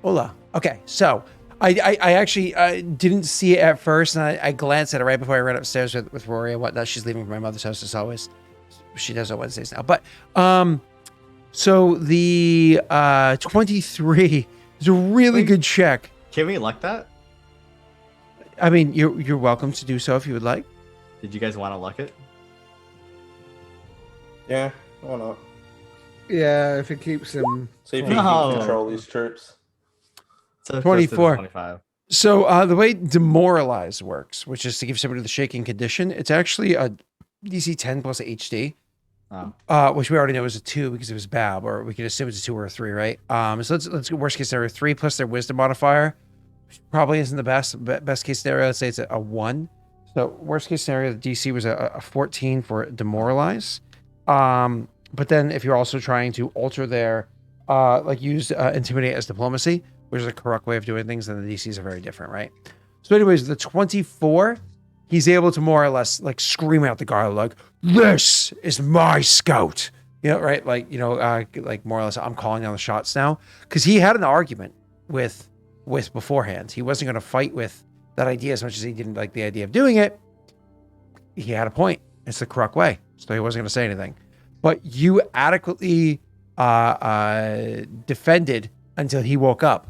Hola. Okay, so I actually didn't see it at first, and I glanced at it right before I ran upstairs with Rory and whatnot. She's leaving for my mother's house as always. She does on Wednesdays now. But so the 23 is a really good check. Can we luck that? I mean, you're welcome to do so if you would like. Did you guys want to luck it? Yeah, why not? Yeah, if it keeps him. See if he can control his troops. So 24. 25. So the way demoralize works, which is to give somebody the shaking condition, it's actually a DC 10 plus HD, which we already know is a 2 because it was Bab, or we can assume it's a 2 or a 3, right? So let's go worst case scenario 3 plus their wisdom modifier, which probably isn't the best case scenario. Let's say it's a 1. So worst case scenario, the DC was a 14 for demoralize. But then if you're also trying to alter their, use intimidate as diplomacy, which is a correct way of doing things, then the DCs are very different, right? So anyways, the 24, he's able to more or less like scream out the guard like, "This is my scout." You know, right? Like more or less, I'm calling down the shots now. Because he had an argument with beforehand. He wasn't going to fight with that idea as much as he didn't like the idea of doing it. He had a point. It's the correct way. So he wasn't going to say anything. But you adequately defended until he woke up.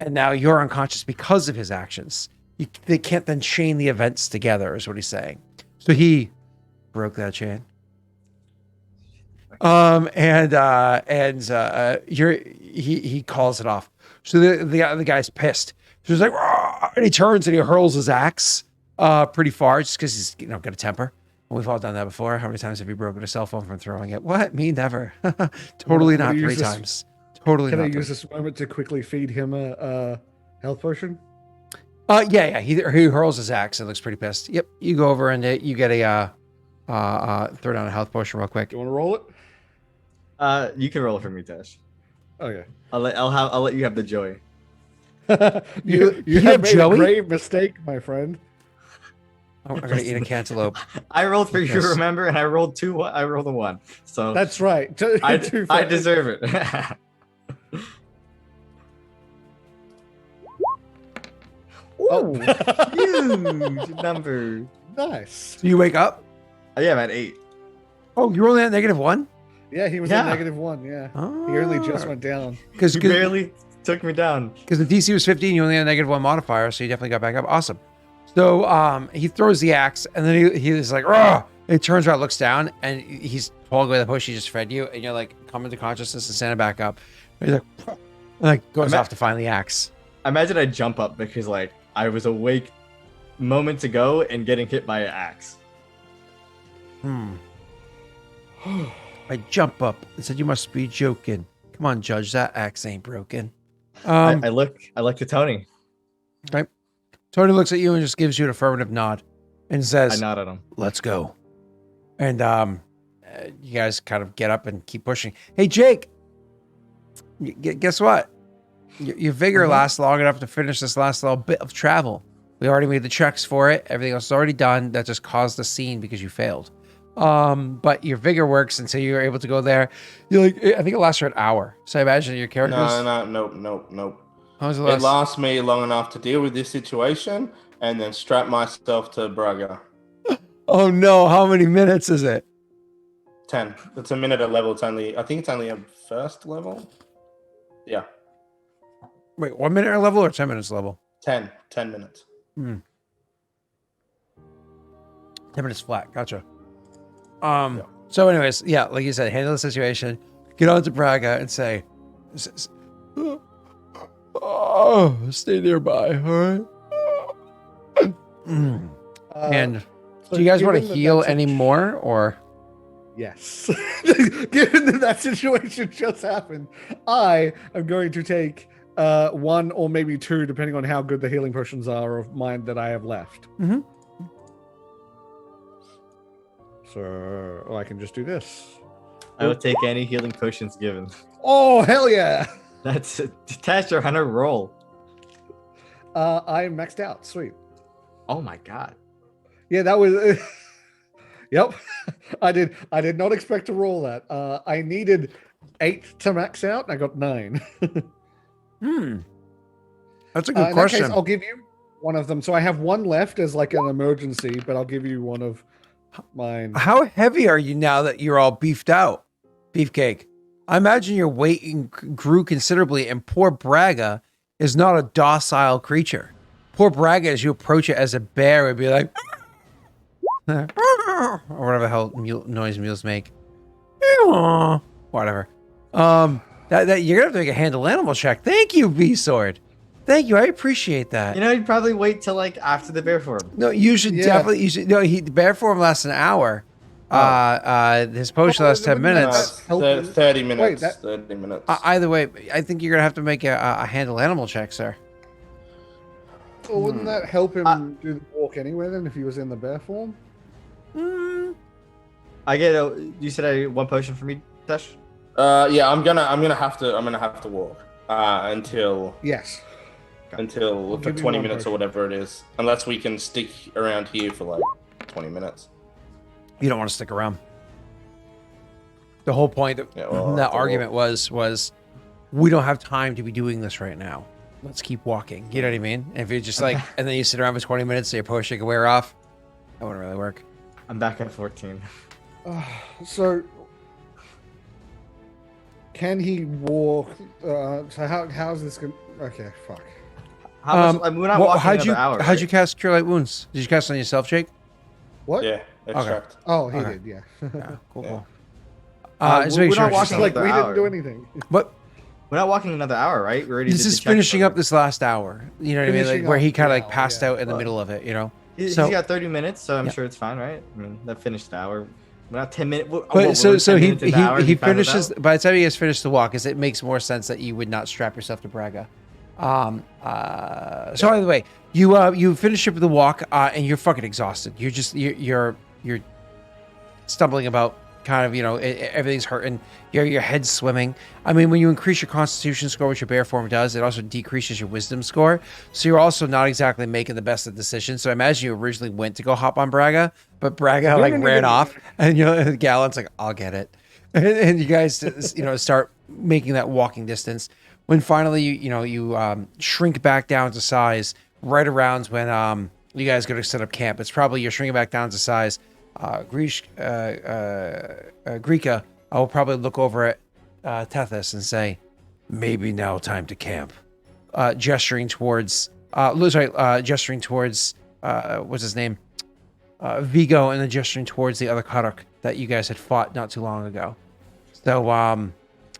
And now you're unconscious because of his actions. They can't then chain the events together, is what he's saying. So he broke that chain. He calls it off. So the guy's pissed. So he's like, "Rah!" And he turns and he hurls his axe pretty far, just because he's got a temper. We've all done that before. How many times have you broken a cell phone from throwing it? What? Me never. Totally not 3 times. Totally. Can I use this moment to quickly feed him a health potion? Yeah. He hurls his axe and looks pretty pissed. Yep. You go over and you get a throw down a health potion real quick. You want to roll it? You can roll it for me, Tash. Okay. I'll let you have the joy. you have made Joey? a grave mistake, my friend. I'm gonna eat a cantaloupe. I rolled for you, remember, and I rolled 2. I rolled a 1. So that's right. I deserve it. Oh, huge number. Nice. So you wake up? Yeah, I'm at 8. Oh, you're only at -1? Yeah, he was at -1. Yeah, he only just went down. Because you barely took me down. Because the DC was 15, you only had a -1 modifier, so you definitely got back up. Awesome. So he throws the axe, and then he's like, "Rah!" He turns around, looks down, and he's pulling away the push he just fed you, and you're like, coming to consciousness and standing back up. And he's like, goes off to find the axe. Imagine I jump up because like I was awake moments ago and getting hit by an axe. I jump up and said, "You must be joking. Come on, Judge, that axe ain't broken." I look to Tony. Right. Tony looks at you and just gives you an affirmative nod and says, I nod at him. "Let's go." And you guys kind of get up and keep pushing. Hey, Jake, guess what? Your vigor lasts long enough to finish this last little bit of travel. We already made the checks for it. Everything else is already done. That just caused the scene because you failed. But your vigor works until you're able to go there. You're like, I think it lasts for an hour. So I imagine your character. Nope. How was it It lasts me long enough to deal with this situation and then strap myself to Braga. Oh no! How many minutes is it? 10. It's a minute at level. I think it's only a first level. Yeah. Wait, 1 minute level or 10 minutes level? 10 minutes. 10 minutes flat. Gotcha. So anyways, yeah, like you said, handle the situation, get on to Braga and say, "Oh, stay nearby, all right?" And do you guys want to heal anymore, or? Yes. Given that situation just happened, I am going to take 1 or maybe 2, depending on how good the healing potions are of mine that I have left. Mm-hmm. So, or I can just do this. I will take any healing potions given. Oh, hell yeah! That's Tash, you're on a roll. I maxed out. Sweet. Oh my god. Yeah, that was. Yep, I did not expect to roll that. I needed 8 to max out, and I got 9. That's a good In question. that case, I'll give you one of them. So I have one left as like an emergency, but I'll give you one of mine. How heavy are you now that you're all beefed out, Beefcake? I imagine your weight grew considerably, and poor Braga is not a docile creature. Poor Braga, as you approach it as a bear, would be like, or whatever the hell noise mules make. Whatever. That you're gonna have to make a handle animal check. Thank you, B-Sword. Thank you. I appreciate that. You know, he'd probably wait till like after the bear form. No, you should definitely. You should. No, the bear form lasts an hour. His potion lasts 10 minutes. 30 minutes. Wait, 30 minutes. Either way, I think you're gonna have to make a handle animal check, sir. Well, wouldn't that help him do the walk anyway then if he was in the bear form? I get you said I one potion for me, Tesh? Yeah, I'm gonna have to walk until Yes. for give you 20 one minutes potion. or whatever it is, unless we can stick around here for like 20 minutes. You don't want to stick around. The whole point of that argument was we don't have time to be doing this right now. Let's keep walking. You know what I mean? And if you're just like, and then you sit around for 20 minutes so your potion can wear off, that wouldn't really work. I'm back at 14. So, can he walk? So how's this going? Okay, fuck. How much, we're not walking how'd another hour, how'd you right? cast Cure Light Wounds? Did you cast on yourself, Jake? What? Yeah, extract. Oh, he Okay. did. Yeah. Yeah, cool. Yeah. cool. We're Just make not sure. walking Like another we hour. didn't do anything. But We're not walking another hour, right? We already this did is the check finishing for up it. this last hour. You know what I mean? Like Finishing where he up kind of the like hour, passed yeah. out in the middle of it. You know. He's So- got 30 minutes, so I'm Yeah. sure it's fine, right? I mean, that finished the hour. We're not 10 minutes. But so he finishes by the time he has finished the walk, is it makes more sense that you would not strap yourself to Braga. So by the way, you finish up the walk and you're fucking exhausted. You're just you're stumbling about, kind of, you know, everything's hurting. Your head's swimming. I mean, when you increase your Constitution score, which your bear form does, it also decreases your Wisdom score. So you're also not exactly making the best of decisions. So I imagine you originally went to go hop on Braga, but Braga like ran off, and you know, Gallant's like, I'll get it, and you guys, you know, start making that walking distance. When finally you shrink back down to size, right around when you guys go to set up camp. It's probably you're shrinking back down to size. Greeka, I will probably look over at Tethys and say, maybe now time to camp. Gesturing towards, what's his name? Viggo, and then gesturing towards the other Karuk that you guys had fought not too long ago. So,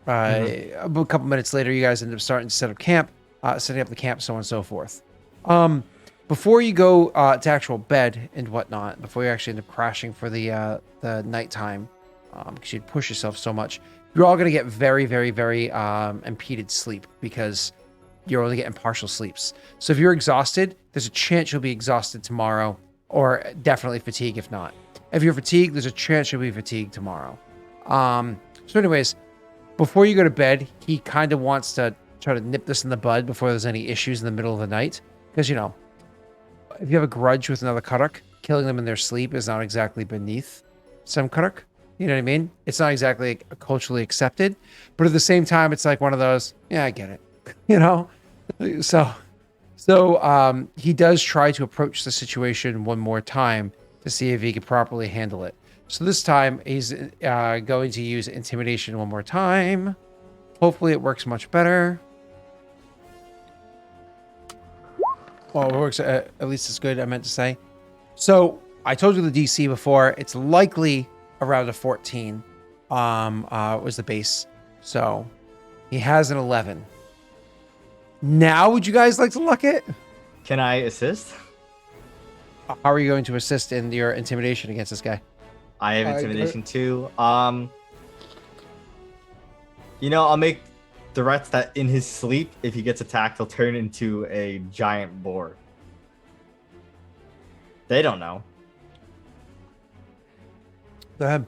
a couple minutes later, you guys end up starting to set up camp, setting up the camp, so on and so forth. Before you go to actual bed and whatnot, before you actually end up crashing for the nighttime, because you'd push yourself so much, you're all going to get very, very, very impeded sleep because you're only getting partial sleeps. So if you're exhausted, there's a chance you'll be exhausted tomorrow, or definitely fatigued if not. If you're fatigued, there's a chance you'll be fatigued tomorrow. So anyways, before you go to bed, he kind of wants to try to nip this in the bud before there's any issues in the middle of the night. Because, you know, if you have a grudge with another Karuk, killing them in their sleep is not exactly beneath some Karuk. You know what I mean? It's not exactly culturally accepted. But at the same time, it's like one of those, yeah, I get it. You know? So he does try to approach the situation one more time to see if he can properly handle it. So this time, he's going to use intimidation one more time. Hopefully it works much better. Well, it works at least as good, I meant to say. So I told you the DC before. It's likely around a 14 was the base. So he has an 11. Now, would you guys like to luck it? Can I assist? How are you going to assist in your intimidation against this guy? I have intimidation too. You know, I'll make threats that in his sleep, if he gets attacked, he'll turn into a giant boar. They don't know. Go ahead.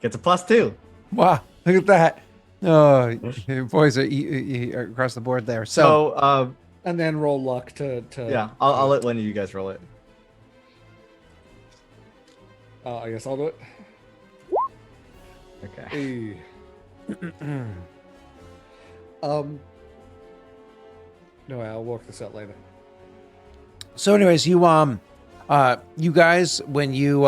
Gets a +2. Wow, look at that. Oh, your boys are across the board there. So, And then roll luck to yeah, I'll let one of you guys roll it. I guess I'll do it. Okay. Hey. No, I'll work this out later. So, anyways, you guys, when you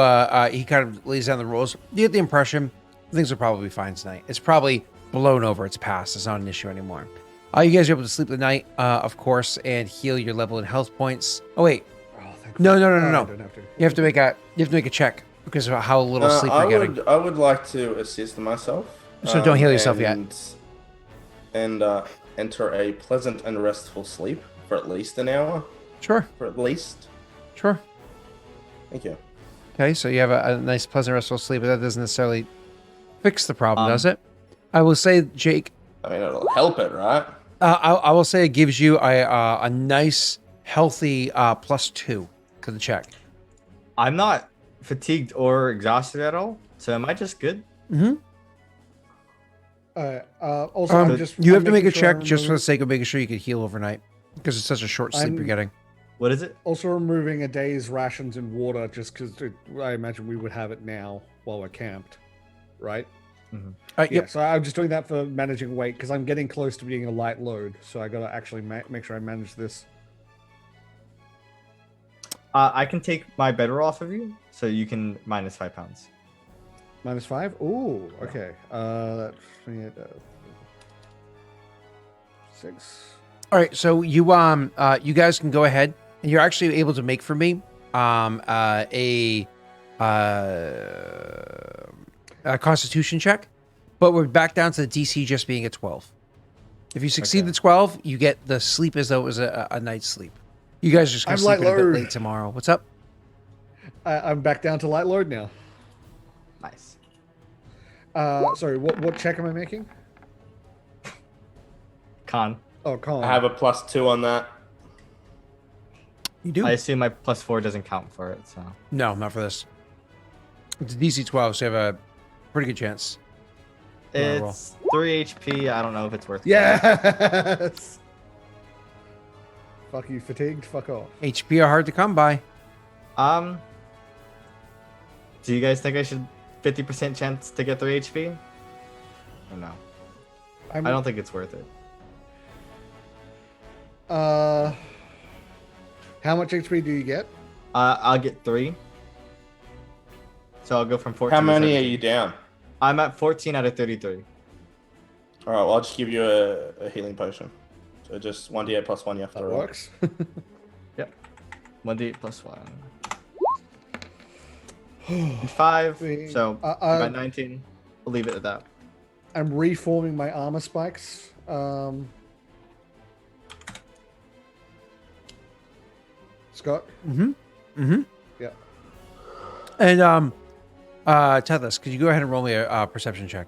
he kind of lays down the rules, you get the impression things will probably be fine tonight. It's probably blown over. It's past. It's not an issue anymore. You guys are able to sleep the night, of course, and heal your level in health points. Oh wait, no. I don't have to. You have to make a check because of how little sleep you're getting. I would like to assist myself. So don't heal yourself yet. And enter a pleasant and restful sleep for at least an hour. Sure. For at least. Sure. Thank you. Okay, so you have a nice, pleasant, restful sleep, but that doesn't necessarily fix the problem, does it? I will say, Jake. I mean, it'll help it, right? I will say it gives you a nice, healthy +2 to the check. I'm not fatigued or exhausted at all, so am I just good? Mm-hmm. Also, you have to make a check just for the sake of making sure you can heal overnight because it's such a short sleep you're getting. What is it? Also removing a day's rations and water just because I imagine we would have it now while we're camped, right? Mm-hmm. Yeah, Yep. so I'm just doing that for managing weight because I'm getting close to being a light load. So I got to actually make sure I manage this. I can take my bedroll off of you, so you can minus 5 pounds. -5? Ooh, okay. That's 6. All right, so you guys can go ahead and you're actually able to make for me a Constitution check, but we're back down to the DC just being a 12. If you succeed the 12, you get the sleep as though it was a night's sleep. You guys are just gonna I'm sleep in a light bit load. late tomorrow. What's up? I'm back down to light load now. Nice. Sorry, what check am I making? Con. Oh, con. I have a +2 on that. You do? I assume my +4 doesn't count for it, so. No, not for this. It's a DC 12, so you have a pretty good chance. It's 3 HP. I don't know if it's worth it. Yes! Fuck you, fatigued? Fuck off. HP are hard to come by. Do you guys think I should 50% chance to get 3 HP? Or no? I don't think it's worth it. How much HP do you get? I'll get 3. So I'll go from 14 How to many are 17. you down? I'm at 14 out of 33. All right, well, I'll just give you a healing potion. So just 1d8 + 1 you have to That roll. works. Yep. 1d8 + 1. 5. So about 19. We'll leave it at that. I'm reforming my armor spikes. Scott? Yeah. And Tethys, could you go ahead and roll me a perception check?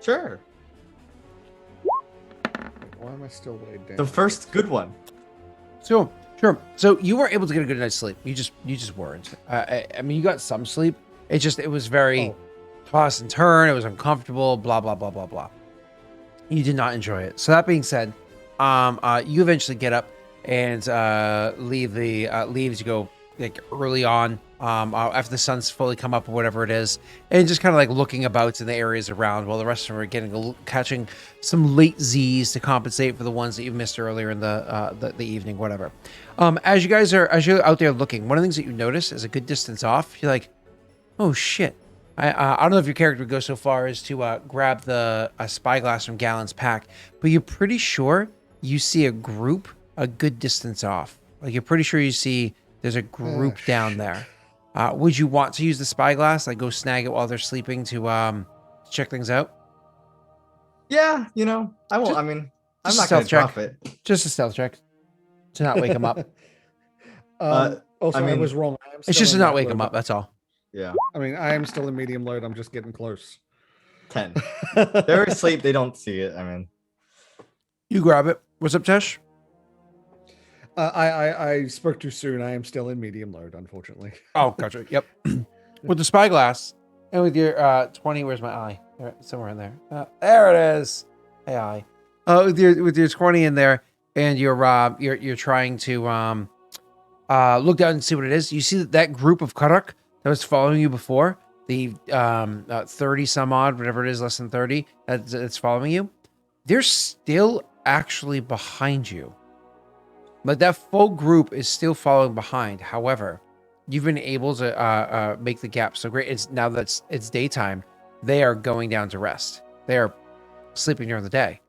Sure. Why am I still weighed down? The first good one. So sure. So you were able to get a good night's sleep. You just weren't. I mean, you got some sleep. It was very toss and turn. It was uncomfortable. Blah blah blah blah blah. You did not enjoy it. So that being said, you eventually get up and leave to go like early on after the sun's fully come up or whatever it is, and just kind of like looking about in the areas around while the rest of them are catching some late Z's to compensate for the ones that you missed earlier in the evening, whatever. As you're out there looking, one of the things that you notice is a good distance off. You're like, oh shit. I don't know if your character would go so far as to grab a spyglass from Gallon's pack, but you're pretty sure you see a group a good distance off. Like you're pretty sure you see there's a group down there. Would you want to use the spyglass? Like go snag it while they're sleeping to check things out? Yeah, I won't. I'm not going to drop it. Just a stealth check to not wake him up. Also, I was wrong. It's just to not wake him up. That's all. Yeah. I mean, I am still in medium load. I'm just getting close. 10. They're asleep. They don't see it. You grab it. What's up, Tesh? I spoke too soon. I am still in medium load, unfortunately. Oh, gotcha. Yep. With the spyglass and with your 20, where's my eye? Somewhere in there. There it is. Hey, eye. With your 20 in there, and you're trying to look down and see what it is. You see that group of Karak that was following you before. the 30 some odd, whatever it is, less than 30 that's following you, they're still actually behind you. Like that full group is still following behind. However, you've been able to make the gap so great. It's now that it's daytime, they are going down to rest. They are sleeping during the day.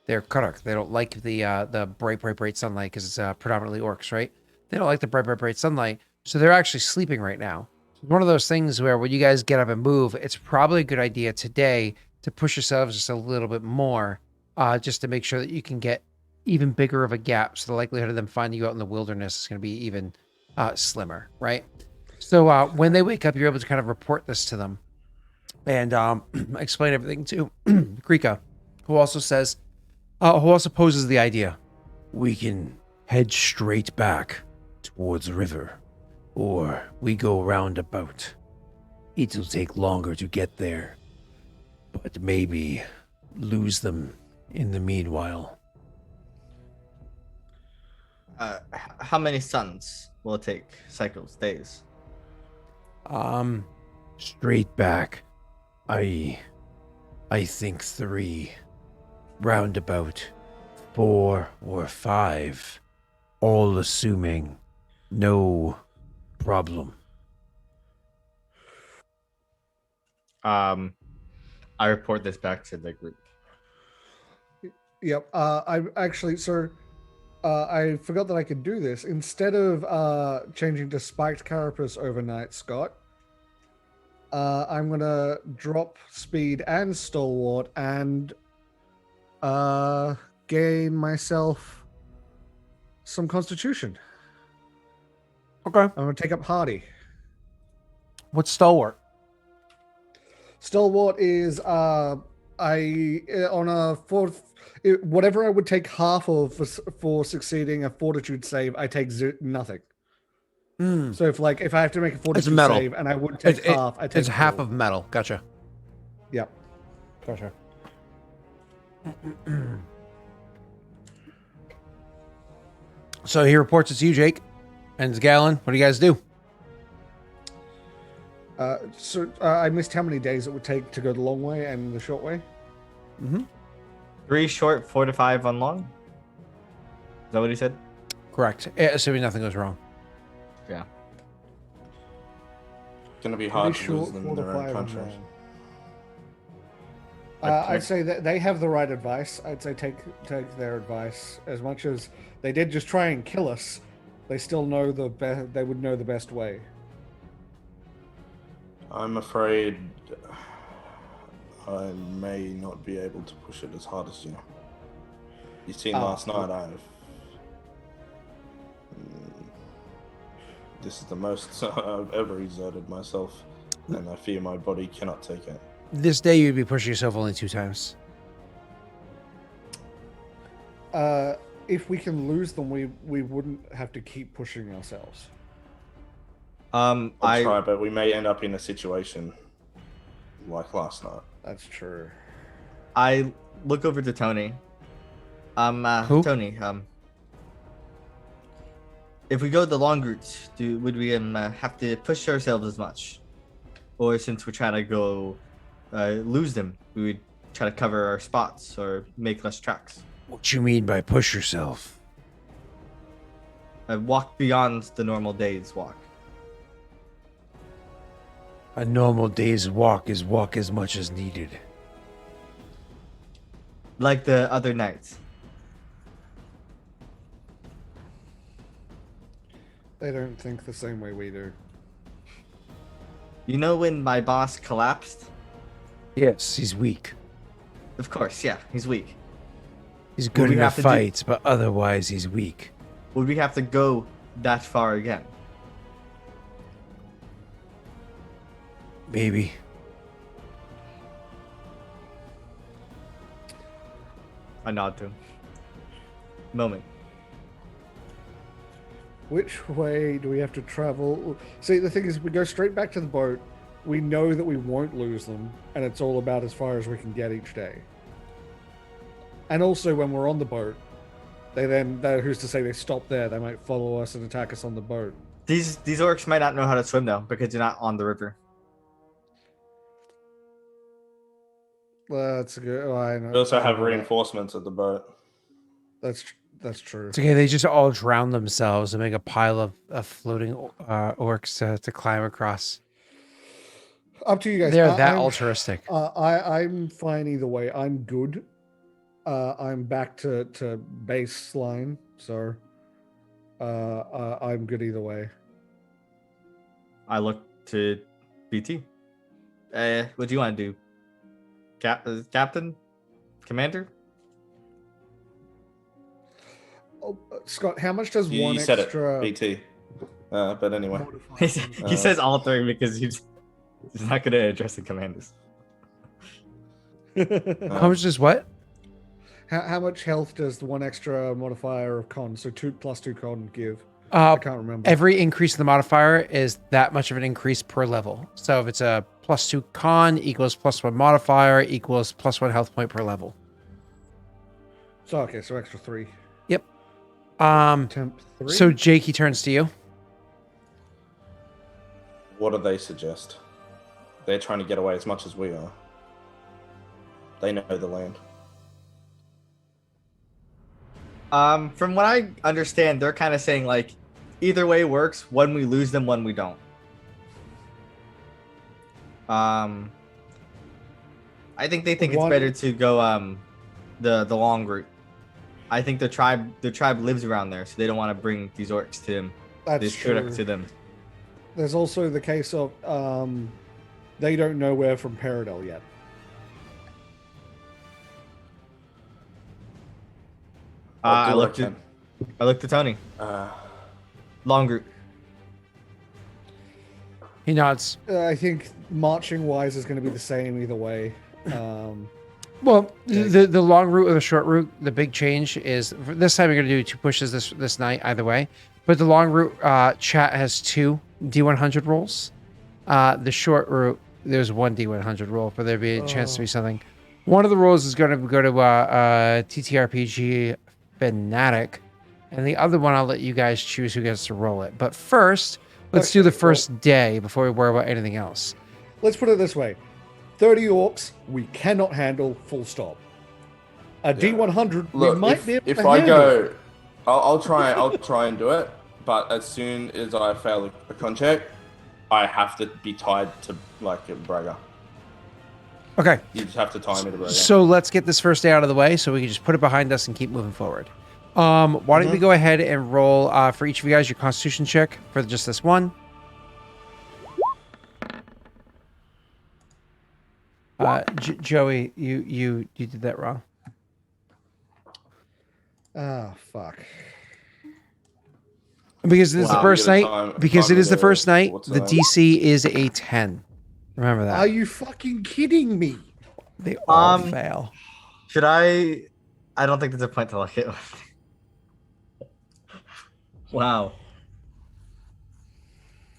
They're Karak. They don't like the bright sunlight because it's predominantly orcs, right? They don't like the bright sunlight, so they're actually sleeping right now. It's one of those things where when you guys get up and move, it's probably a good idea today to push yourselves just a little bit more, just to make sure that you can get even bigger of a gap. So the likelihood of them finding you out in the wilderness is going to be even slimmer, right? So when they wake up, you're able to kind of report this to them and explain everything to Krika, who also poses the idea. We can head straight back towards the river, or we go roundabout. It'll take longer to get there, but maybe lose them in the meanwhile. How many suns will it take? Cycles, days? Straight back. I think 3. Roundabout 4 or 5. All assuming no problem. I report this back to the group. Yep. I actually, sir, I forgot that I could do this. Instead of changing to spiked carapace overnight, Scott, I'm gonna drop speed and stalwart and gain myself some constitution. Okay. I'm gonna take up hardy. What's stalwart? Stalwart is on a fourth. Whatever I would take half of for succeeding a fortitude save, I take nothing. So if I have to make a fortitude save and I would take half, I take it's half of metal. Gotcha. Yep. Gotcha. So he reports it to you, Jake, and Gallon. What do you guys do? I missed how many days it would take to go the long way and the short way. 3 short, 4 to 5 on long. Is that what he said? Correct. Assuming nothing goes wrong. Yeah. It's gonna be hard to Short, lose them 4 in to their own 5 country. I'd say that they have the right advice. I'd say take their advice. As much as they did just try and kill us, they still know they would know the best way. I'm afraid I may not be able to push it as hard as you. You seen last night, this is the most I've ever exerted myself, and I fear my body cannot take it. This day you'd be pushing yourself only 2 times. If we can lose them, we wouldn't have to keep pushing ourselves. I'll try, but we may end up in a situation like last night. That's true. I look over to Tony. Who? Tony, if we go the long route, would we have to push ourselves as much? Or since we're trying to go lose them, we would try to cover our spots or make less tracks? What you mean by push yourself? Walk beyond the normal day's walk. A normal day's walk is walk as much as needed. Like the other nights. They don't think the same way we do. You know when my boss collapsed? Yes, he's weak. Of course, yeah, he's weak. He's good we in the have to fights, but otherwise he's weak. Would we have to go that far again? Maybe. I nod to him. Moment. Which way do we have to travel? See, the thing is, we go straight back to the boat. We know that we won't lose them, and it's all about as far as we can get each day. And also, when we're on the boat, who's to say they stop there? They might follow us and attack us on the boat. These orcs might not know how to swim though, because they're not on the river. That's good. Oh, I know. We also I have know that. reinforcements at the boat. That's true. It's okay. They just all drown themselves and make a pile of floating orcs to climb across. Up to you guys. They're that I'm, altruistic. I'm fine either way. I'm good. I'm back to baseline, so I'm good either way. I look to BT. What do you want to do? Captain? Commander? Oh, Scott, how much does You one said extra? it, BT. But anyway, He says all three because he's not going to address the commanders. How much does what? How much health does the one extra modifier of con? So 2+2 con give? I can't remember. Every increase in the modifier is that much of an increase per level. So if it's a +2 con equals +1 modifier equals +1 health point per level. So okay, so extra 3. Yep. Temp 3. So Jake, he turns to you. what do they suggest? They're trying to get away as much as we are. They know the land. From what I understand, they're kind of saying like, either way works. When we lose them, when we don't. I think they think it's better to go the long route. I think the tribe lives around there, so they don't want to bring these orcs to them. That's This true. product to them. There's also the case of they don't know we're from Paradel yet. I I'll do what looked at Tony. Long route. He nods. I think marching wise is going to be the same either way. Well, the long route or the short route, the big change is this time you're going to do 2 pushes this night either way. But the long route, chat has 2 D100 rolls. The short route, there's 1 D100 roll for there to be a chance to be something. One of the rolls is going to go to TTRPG Fanatic, and the other one I'll let you guys choose who gets to roll it. But first, let's do the first day before we worry about anything else. Let's put it this way. 30 orcs, we cannot handle, full stop. A D100, Look, we might be able if to I handle. go, I'll try and do it. But as soon as I fail a con check, I have to be tied to like a Braga. Okay. You just have to tie me to Braga. So let's get this first day out of the way so we can just put it behind us and keep moving forward. Why don't we go ahead and roll for each of you guys your constitution check for just this one. Joey, you did that wrong. Ah, fuck. Because this is the Wow, first you get a night. time- Because time it is the to- first night. what's The that? DC is a 10. Remember that. Are you fucking kidding me? They all Um, fail. Should I? I don't think there's a point to look at. Wow.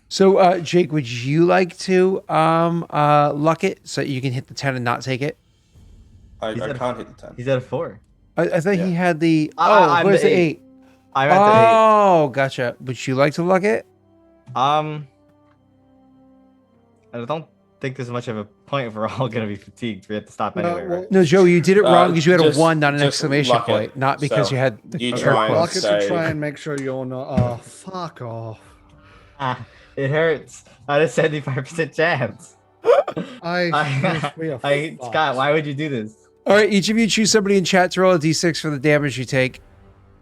So, Jake, would you like to luck it so you can hit the 10 and not take it? I He's at a- can't hit the 10. He's at a 4. I thought he Yeah. had the. I'm where's the the 8. 8? I'm at the 8. Oh, gotcha. Would you like to luck it? I don't think there's much of a point if we're all gonna be fatigued. We have to stop anyway, well, right? No, Joe, you did it wrong because you had a just- 1, not an just exclamation luck it. point. Not because So, you had the you air try and quotes. Luck it say- to try and make sure you're not. Oh, fuck off. It hurts. I had a 75% chance. I we are I fucked. Scott, why would you do this? All right, each of you choose somebody in chat to roll a d6 for the damage you take.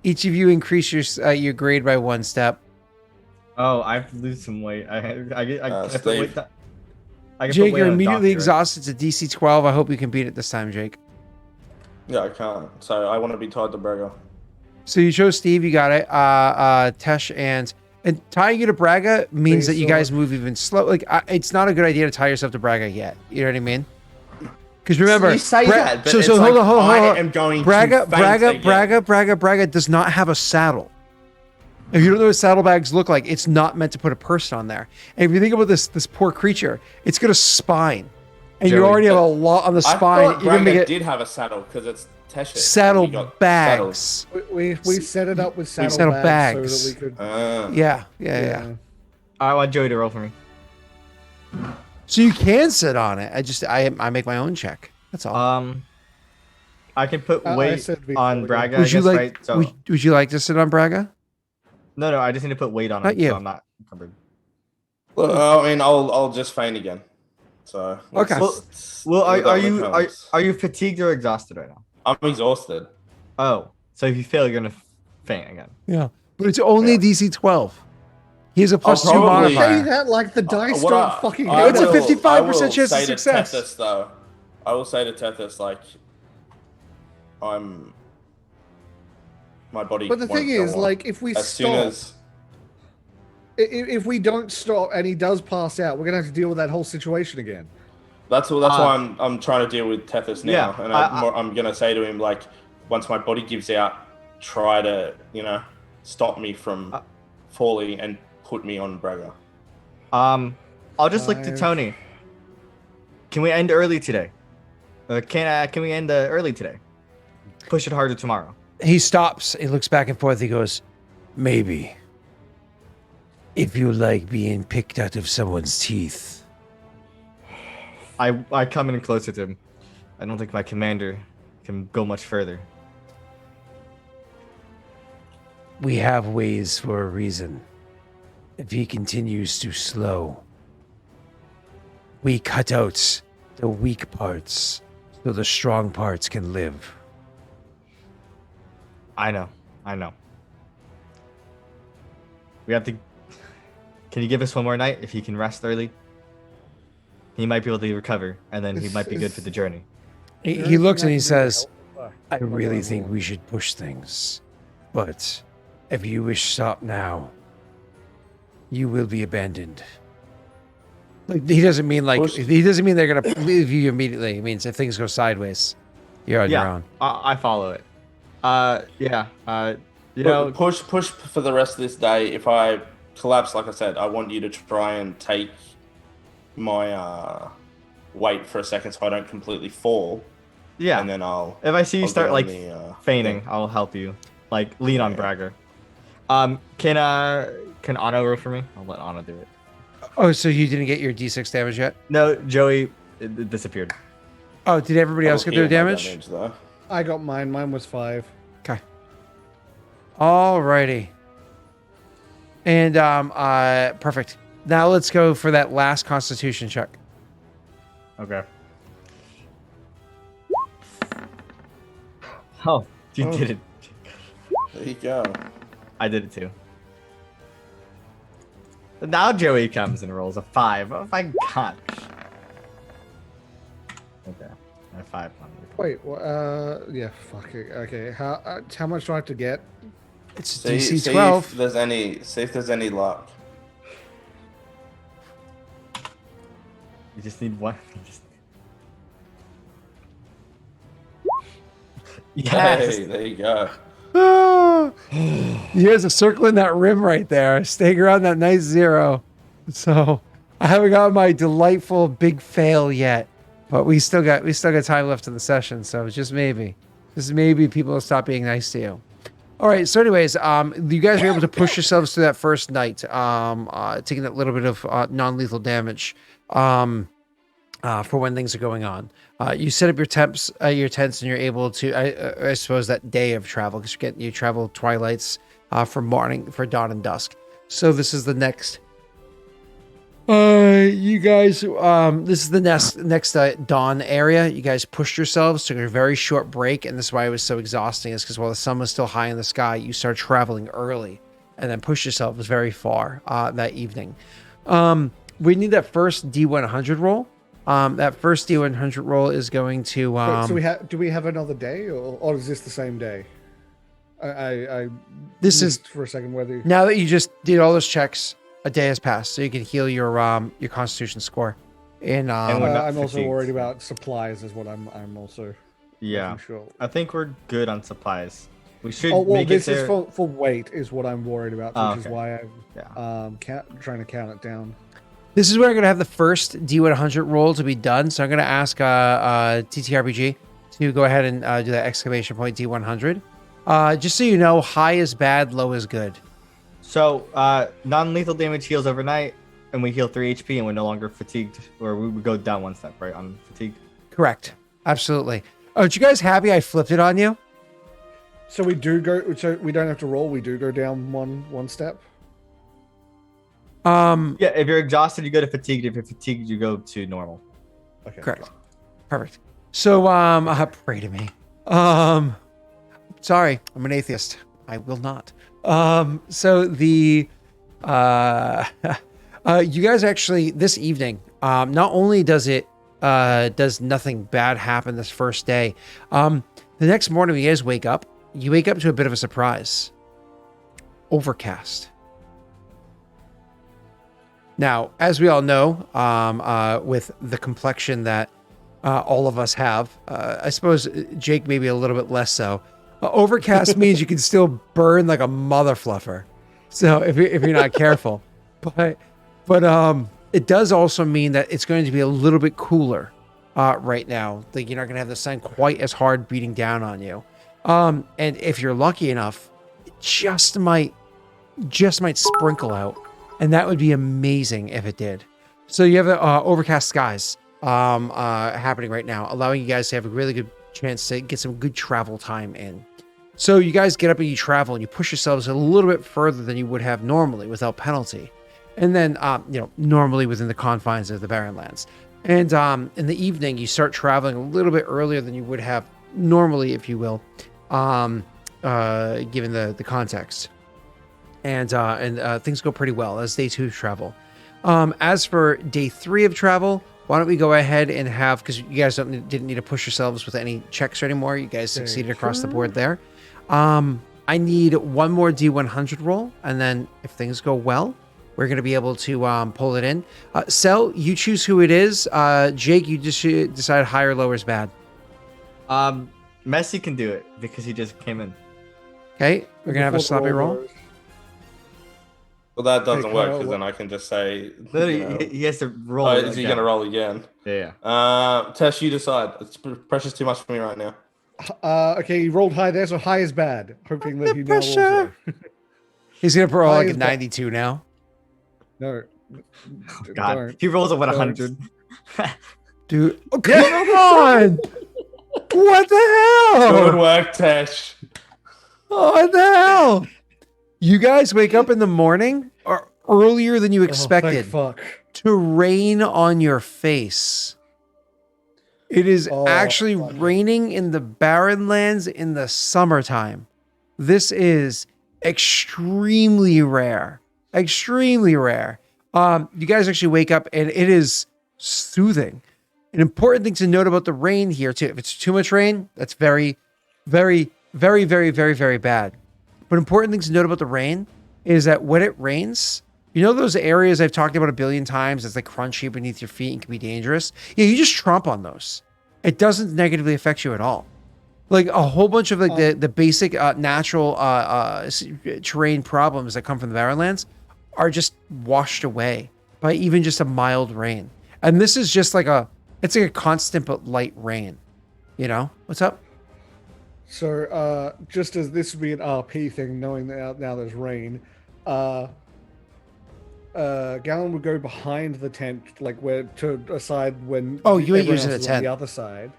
Each of you increase your grade by 1 step. Oh, I have to lose some weight. I have to Steve. wait. I can put Jake, weight you're on a immediately donkey, right? exhausted to DC 12. I hope you can beat it this time, Jake. Yeah, I can't. So I want to be tied to Braga. So you chose Steve, you got it. Tesh and tying you to Braga means that you guys move even slow. Like it's not a good idea to tie yourself to Braga yet. You know what I mean? Because remember, You say that, but so it's hold like, on, hold on. I am going to faint again. Braga does not have a saddle. If you don't know what saddlebags look like, it's not meant to put a person on there. And if you think about this poor creature, it's got a spine, and you Joey, already have a lot on the I spine. thought You're gonna Braga make it did have a saddle because it's Tesha. saddlebags. We set it up with Saddlebags. so that we could. Yeah. I want Joey to roll for me. So you can sit on it. I make my own check. That's all. I can put I weight said Viggo on again. Braga. would I you guess, like? right? So Would you like to sit on Braga? no, I just need to put weight on Not him, you. so I'm not encumbered. Well, I mean, I'll just feign again. So let's Okay. just Well, see are what you comes. are you fatigued or exhausted right now? I'm exhausted. Oh, so if you fail, you're gonna faint again. Yeah, but it's only Yeah. DC 12. He has a plus 2 probably- Say modifier. that like the dice What don't I- fucking I hit It's a will- us. 55% I will chance of say to success. Tethys, though, I will say to Tethys, like, my body. But the won't thing go is, on. like, if we as soon stop, as if we don't stop and he does pass out, we're gonna have to deal with that whole situation again. that's why I'm trying to deal with Tethys now, Yeah, and I- I'm gonna say to him, like, once my body gives out, try to stop me from falling and put me on Braga. I'll just look to Five. Tony. Can we end early today? Can we end early today? Push it harder tomorrow. He stops. He looks back and forth. He goes, maybe. If you like being picked out of someone's teeth. I come in closer to him. I don't think my commander can go much further. We have ways for a reason. If he continues to slow, we cut out the weak parts so the strong parts can live. I know. We have to. Can you give us one more night if he can rest early? He might be able to recover, and then he might be good for the journey. He looks and he says, I really think we should push things. But if you wish to stop now, you will be abandoned. Like he doesn't mean they're gonna leave you immediately. He means if things go sideways, you're on your own. I follow it. You know, push for the rest of this day. If I collapse, like I said, I want you to try and take my weight for a second so I don't completely fall. yeah. And then If I see you I'll start get like on the, fainting, thing. I'll help you. Like lean on Yeah. Bragger. Can Anna roll for me? I'll let Anna do it. Oh, so you didn't get your D6 damage yet? No, Joey it disappeared. Oh, did everybody else get their heal my damage? though. I got mine. Mine was 5. Okay. Alrighty. And perfect. Now let's go for that last Constitution check. Okay. Oh, you did it. There you go. I did it too. Now Joey comes and rolls a 5. Oh my god. Okay. I have 5 on the Wait, yeah, fuck it. Okay, how much do I have to get? It's See DC 12. if there's any luck. You just need one. Yes. Hey, there you go. You guys are circling that rim right there, staying around that nice 0. So I haven't got my delightful big fail yet, but we still got time left in the session. So just maybe people will stop being nice to you. All right. So anyways, you guys were able to push yourselves through that first night, taking that little bit of non-lethal damage. For when things are going on, you set up your tents, and you're able to. I suppose that day of travel, because you travel twilights for dawn and dusk. So this is the next. You guys, this is the next dawn area. You guys pushed yourselves, took a very short break, and this is why it was so exhausting. Is because while the sun was still high in the sky, you started traveling early, and then pushed yourselves very far that evening. We need that first D100 roll. That first D100 roll is going to. Wait, so do we have another day, or is this the same day? I This is missed for a second whether. now that you just did all those checks. A day has passed, so you can heal your Constitution score. And we're not I'm also fatigued. worried about supplies, is what I'm also. Yeah. making Sure. I think we're good on supplies. We should Oh well, make this it there. is for weight is what I'm worried about, Oh, which is okay. why I'm Yeah. trying to count it down. this is where I'm going to have the first D100 roll to be done. So I'm going to ask TTRPG to go ahead and do that exclamation point D100. Just so you know, high is bad, low is good. So, non-lethal damage heals overnight, and we heal 3 HP, and we're no longer fatigued, or we would go down 1 step, right, on fatigue? Correct. Absolutely. Aren't you guys happy I flipped it on you? So we do go. So we don't have to roll. We do go down one step. Yeah, if you're exhausted, you go to fatigued. If you're fatigued, you go to normal. Okay. Correct. Perfect. So, pray to me. Sorry, I'm an atheist. I will not. So the, you guys actually this evening, not only does nothing bad happen this first day, the next morning when you guys wake up to a bit of a surprise. Overcast. Now, as we all know, with the complexion that all of us have, I suppose Jake maybe a little bit less so. Overcast means you can still burn like a mother fluffer. So if you're not careful, but it does also mean that it's going to be a little bit cooler right now. Like you're not going to have the sun quite as hard beating down on you. And if you're lucky enough, it just might sprinkle out. And that would be amazing if it did. So you have overcast skies happening right now, allowing you guys to have a really good chance to get some good travel time in. So you guys get up and you travel and you push yourselves a little bit further than you would have normally without penalty. And then, normally within the confines of the Barren Lands. And in the evening, you start traveling a little bit earlier than you would have normally, if you will, given the context. And things go pretty well as day 2 of travel. As for day 3 of travel, why don't we go ahead and have, because you guys didn't need to push yourselves with any checks anymore. You guys succeeded across the board there. I need one more D100 roll, and then if things go well, we're going to be able to pull it in. Cell, you choose who it is. Jake, you just decide high or low is bad. Messi can do it because he just came in. Okay, we're going to have a sloppy roll. Well, that doesn't work because then I can just say. He has to roll. Oh, is he going to roll again? Yeah. Tess, you decide. It's precious too much for me right now. Okay, he rolled high there, so high is bad. Hoping that he now rolls low. He's going to roll High like a is bad. 92 now. No. God, Don't. he rolls a 100. Dude, oh, come on! What the hell? Good work, Tesh. Oh, what the hell? You guys wake up in the morning or earlier than you expected Fuck. to rain on your face. It is actually raining in the Barren Lands in the summertime. This is extremely rare. Extremely rare. You guys actually wake up and it is soothing. An important thing to note about the rain here too. If it's too much rain, that's very, very, very, very, very, very bad. But important thing to note about the rain is that when it rains, you know those areas I've talked about a billion times that's like crunchy beneath your feet and can be dangerous? Yeah, you just tromp on those. It doesn't negatively affect you at all. Like a whole bunch of like the basic natural terrain problems that come from the Barrenlands are just washed away by even just a mild rain. And this is just like it's like a constant but light rain. You know? What's up? So, just as this would be an RP thing, knowing that now there's rain, Galen would go behind the tent, like where to a side when. Oh, you ain't everyone using else a is tent. on the other side.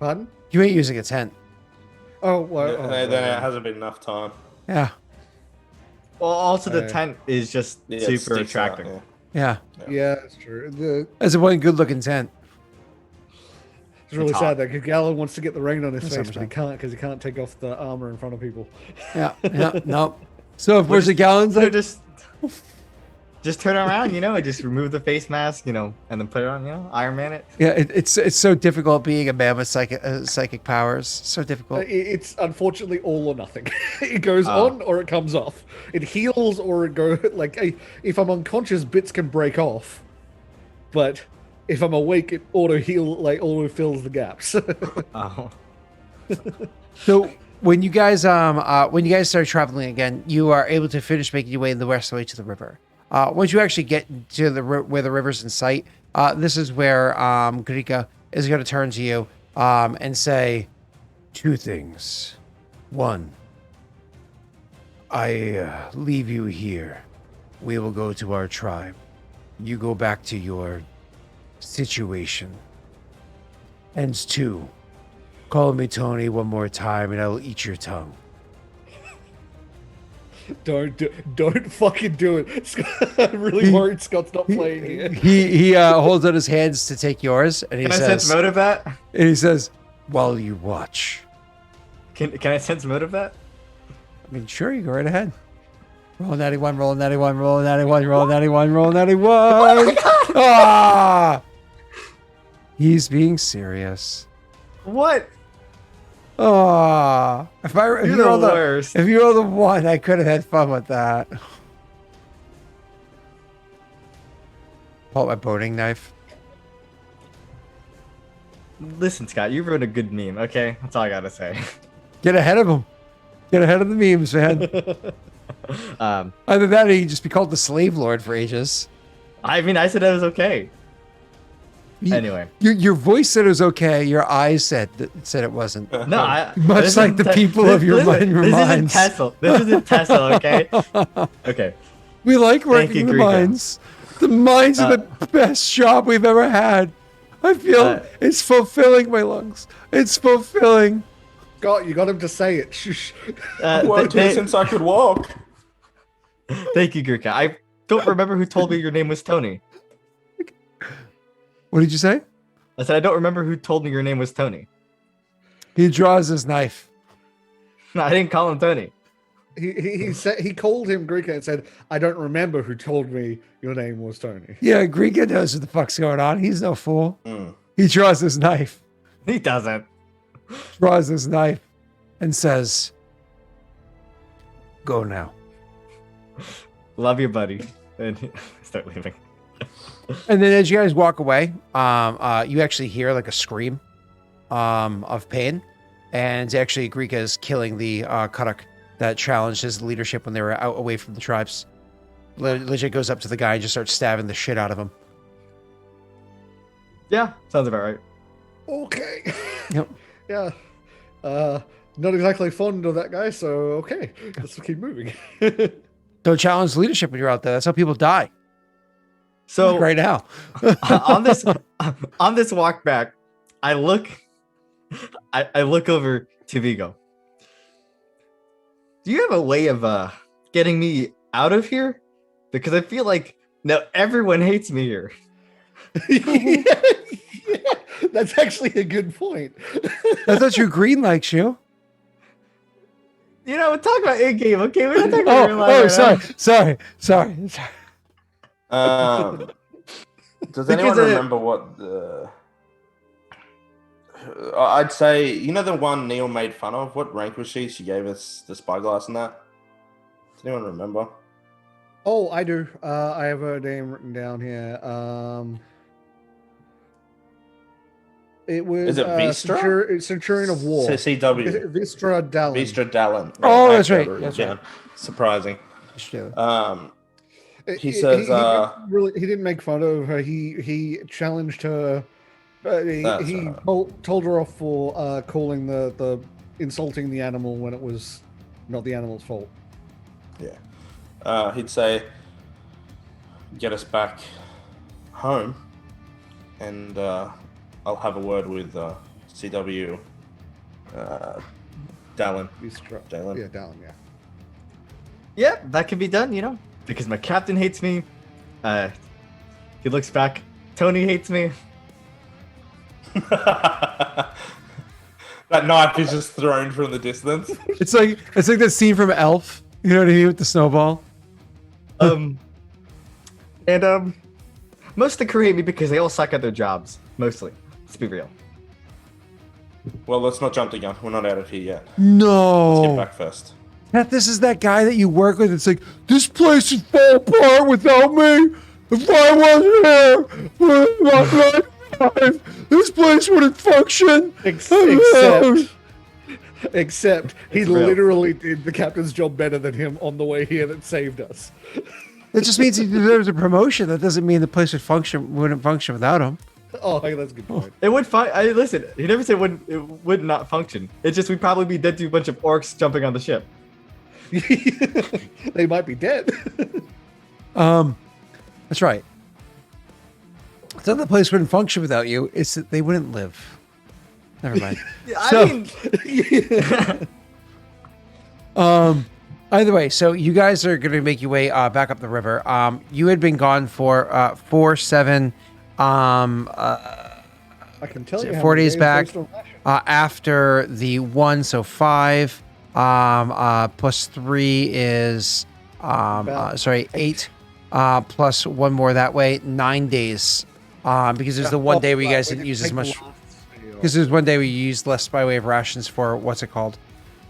Pardon? You ain't using a tent. Oh, well. Then it hasn't been enough time. Yeah. Well, also the tent is just Yeah, it super sticks out, attractive. Yeah. Yeah, that's true. It's a one good looking tent. It's really It's sad hot. that Galen wants to get the rain on his That's face, but he understandable. can't because he can't take off the armor in front of people. Yeah. No. So of course the Galen's So like, just turn around, and just remove the face mask, and then put it on, Iron Man it. yeah, it's so difficult being a man with psychic powers. So difficult. It's unfortunately all or nothing. It goes on or it comes off. It heals or it goes if I'm unconscious, bits can break off, but if I'm awake, it auto fills the gaps. Oh. So when you guys start traveling again, you are able to finish making your way in the rest of the way to the river. Once you actually get to where the river's in sight, this is where Grika is going to turn to you and say 2 things. 1, I leave you here. We will go to our tribe. You go back to your situation. And 2, Call me Tony one more time and I'll eat your tongue. Don't fucking do it. I'm really worried Scott's not playing here. He holds out his hands to take yours, and he Can I sense says, motive that? and he says, "While you watch." Can I sense motive that? I mean, sure, you go right ahead. Roll 91, roll 91, roll 91, roll 91, roll 91. Ah! He's being serious. What? Ah! If You're you the rolled worst. if you rolled a 1, I could have had fun with that. Pull out my boning knife. Listen, Scott, you wrote a good meme, okay? That's all I gotta say. Get ahead of him. Get ahead of the memes, man. Either that or you can just be called the slave lord for ages. I mean, I said that was okay. You- Anyway. Your voice said it was okay. Your eyes said it wasn't. No, Much this like isn't the te- people of your this minds. Isn't Tesla. This isn't Tesla, okay? Okay. We like working you, in the Grieco. mines. The mines are the best job we've ever had. I feel it's fulfilling my lungs. It's fulfilling. Scott, you got him to say it. Shh. Worked here since I could walk. Thank you, Grika. I don't remember who told me your name was Tony. What did you say? I said I don't remember who told me your name was Tony. He draws his knife. No, I didn't call him Tony. He said he called him Greek and said, "I don't remember who told me your name was Tony." Yeah, Grieco knows what the fuck's going on. He's no fool. Mm. He draws his knife. He doesn't. Draws his knife and says, "Go now." Love you, buddy. And start leaving. And then as you guys walk away, you actually hear like a scream of pain. And actually, Grieco is killing the Karak that challenged his leadership when they were out away from the tribes. Legit goes up to the guy and just starts stabbing the shit out of him. Yeah, sounds about right. Okay. Yep. Yeah. Not exactly fond of that guy, so okay. Let's keep moving. Don't challenge leadership when you're out there. That's how people die. So Like right now. on this walk back, I look over to Viggo. Do you have a way of getting me out of here? Because I feel like now everyone hates me here. Yeah, that's actually a good point. I thought you green likes you. You know, talk about in game, okay? We're not talking about real life. Oh, right sorry. Does anyone Because, remember what the? I'd say, you know, the one Neil made fun of. What rank was she? She gave us the spyglass and that. Does anyone remember? Oh, I do. I have her name written down here. It was Is it Vistra? Centurion of War. CW. Vistra Dallin. Vistra Dallin. Oh, that's I right. wrote it That's down. Surprising. He He says, he didn't make fun of her. He challenged her. He told her off for calling the insulting the animal when it was not the animal's fault. yeah. He'd say, get us back home, and I'll have a word with CW Dallin. Vistra. Dallin. Yeah, Dallin. Yeah. Yeah, that can be done, you know, because my captain hates me. He looks back. Tony hates me. That knife is just thrown from the distance. It's like that scene from Elf. You know what I mean with the snowball. And most of the crew hate me because they all suck at their jobs. Mostly, let's be real. Well, let's not jump the gun. We're not out of here yet. Let's No. get back first. That this is that guy that you work with. It's like, this place would fall apart without me. If I wasn't here, this place wouldn't function. Except he It's real. literally did the captain's job better than him on the way here that saved us. It just means he deserves a promotion. That doesn't mean the place wouldn't function without him. Oh, hey, that's a good point. It would listen. He never said it would not function. It's just we'd probably be dead to a bunch of orcs jumping on the ship. They might be dead. That's right. It's not the place wouldn't function without you. It's that they wouldn't live. Never mind. I So- mean, Either way, so you guys are going to make your way back up the river. You had been gone for 4, 7, I can tell you how 4 many days back. based on rations. After the 1, so 5. Plus 3 is About 8. Plus 1 more that way, 9 days. Because there's the one day where you guys didn't use as much. Because there's one day where you used less by way of rations for what's it called.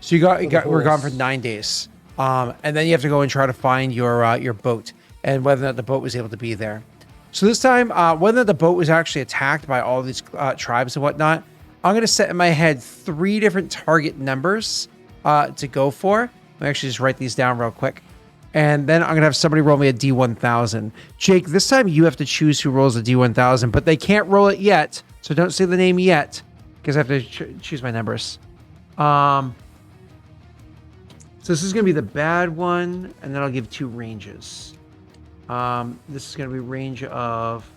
So we're gone for 9 days. And then you have to go and try to find your boat and whether or not the boat was able to be there. So this time, whether or not the boat was actually attacked by all these tribes and whatnot, I'm going to set in my head 3 different target numbers to go for. Let me actually just write these down real quick. And then I'm going to have somebody roll me a D1000. Jake, this time you have to choose who rolls a D1000, but they can't roll it yet. So don't say the name yet because I have to choose my numbers. So this is going to be the bad one, and then I'll give 2 ranges. This is going to be range of...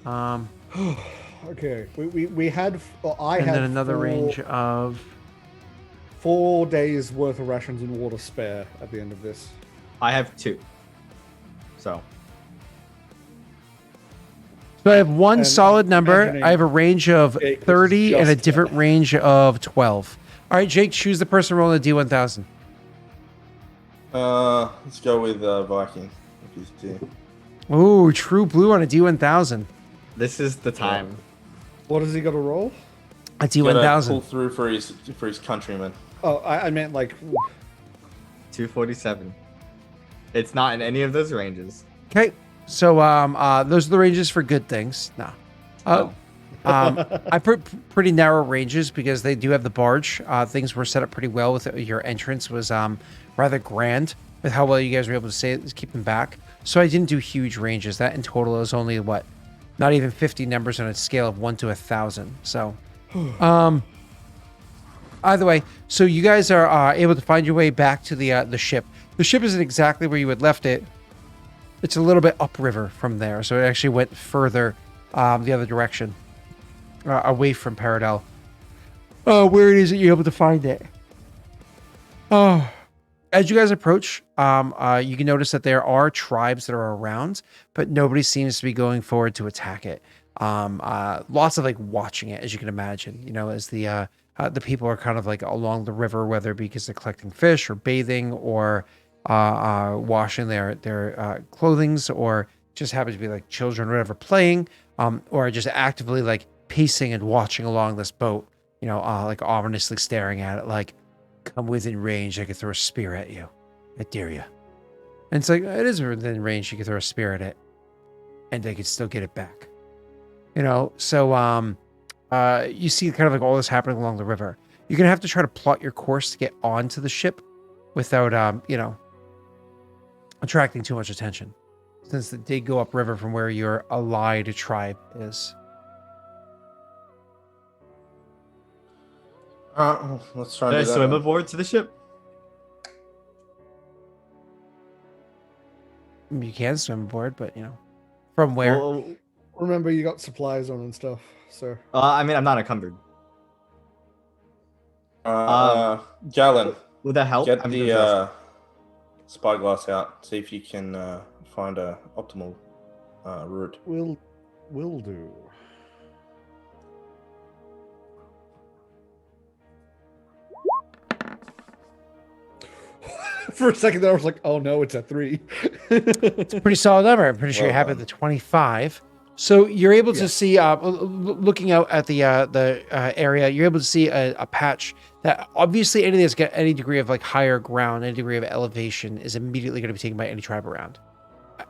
Okay, we had. I and had then another 4 range of... 4 days worth of rations and water spare at the end of this. I have 2. So So I have one And solid number. imagining I have a range of Jake was 30 and a just- different range of 12. All right, Jake, choose the person rolling a D1000. Let's go with Viking. If he's here. Ooh, true blue on a D1000. this is the time. What has he got to roll? A Gotta pull D1000. through for his countrymen. Oh, I meant like 247. It's not in any of those ranges. Okay, so those are the ranges for good things. No. I put pretty narrow ranges because they do have the barge. Things were set up pretty well with it. Your entrance was rather grand with how well you guys were able to keep them back. So I didn't do huge ranges. That in total is only not even 50 numbers on a scale of 1 to 1,000. So, either way, so you guys are able to find your way back to the ship. The ship isn't exactly where you had left it. It's a little bit upriver from there, so it actually went further the other direction. Away from Paradel. Where it is that you're able to find it. As you guys approach, you can notice that there are tribes that are around, but nobody seems to be going forward to attack it. Lots of watching it, as you can imagine. You know, as the people are kind of along the river, whether it be because they're collecting fish or bathing or washing their clothings, or just happen to be children or whatever playing, or just actively pacing and watching along this boat, ominously staring at it, come within range, I could throw a spear at you. I dare you. And it's it is within range, you could throw a spear at it, and I could still get it back. So you see kind of all this happening along the river. You're gonna have to try to plot your course to get onto the ship without attracting too much attention, since it did go upriver from where your allied tribe is. Let's try Can I and do that. swim then. aboard to the ship? You can swim aboard, but from where? Well, remember you got supplies on and stuff. So I mean, I'm not encumbered. Galen, Would that help? get I'm the just- spyglass out. See if you can find a optimal route. will do. For a second there, I was like, "Oh no, it's a 3." It's a pretty solid number. I'm pretty sure Well you're happy with done. the 25. So you're able to Yeah. see, looking out at the area, you're able to see a patch that obviously anything that's got any degree of higher ground, any degree of elevation is immediately going to be taken by any tribe around.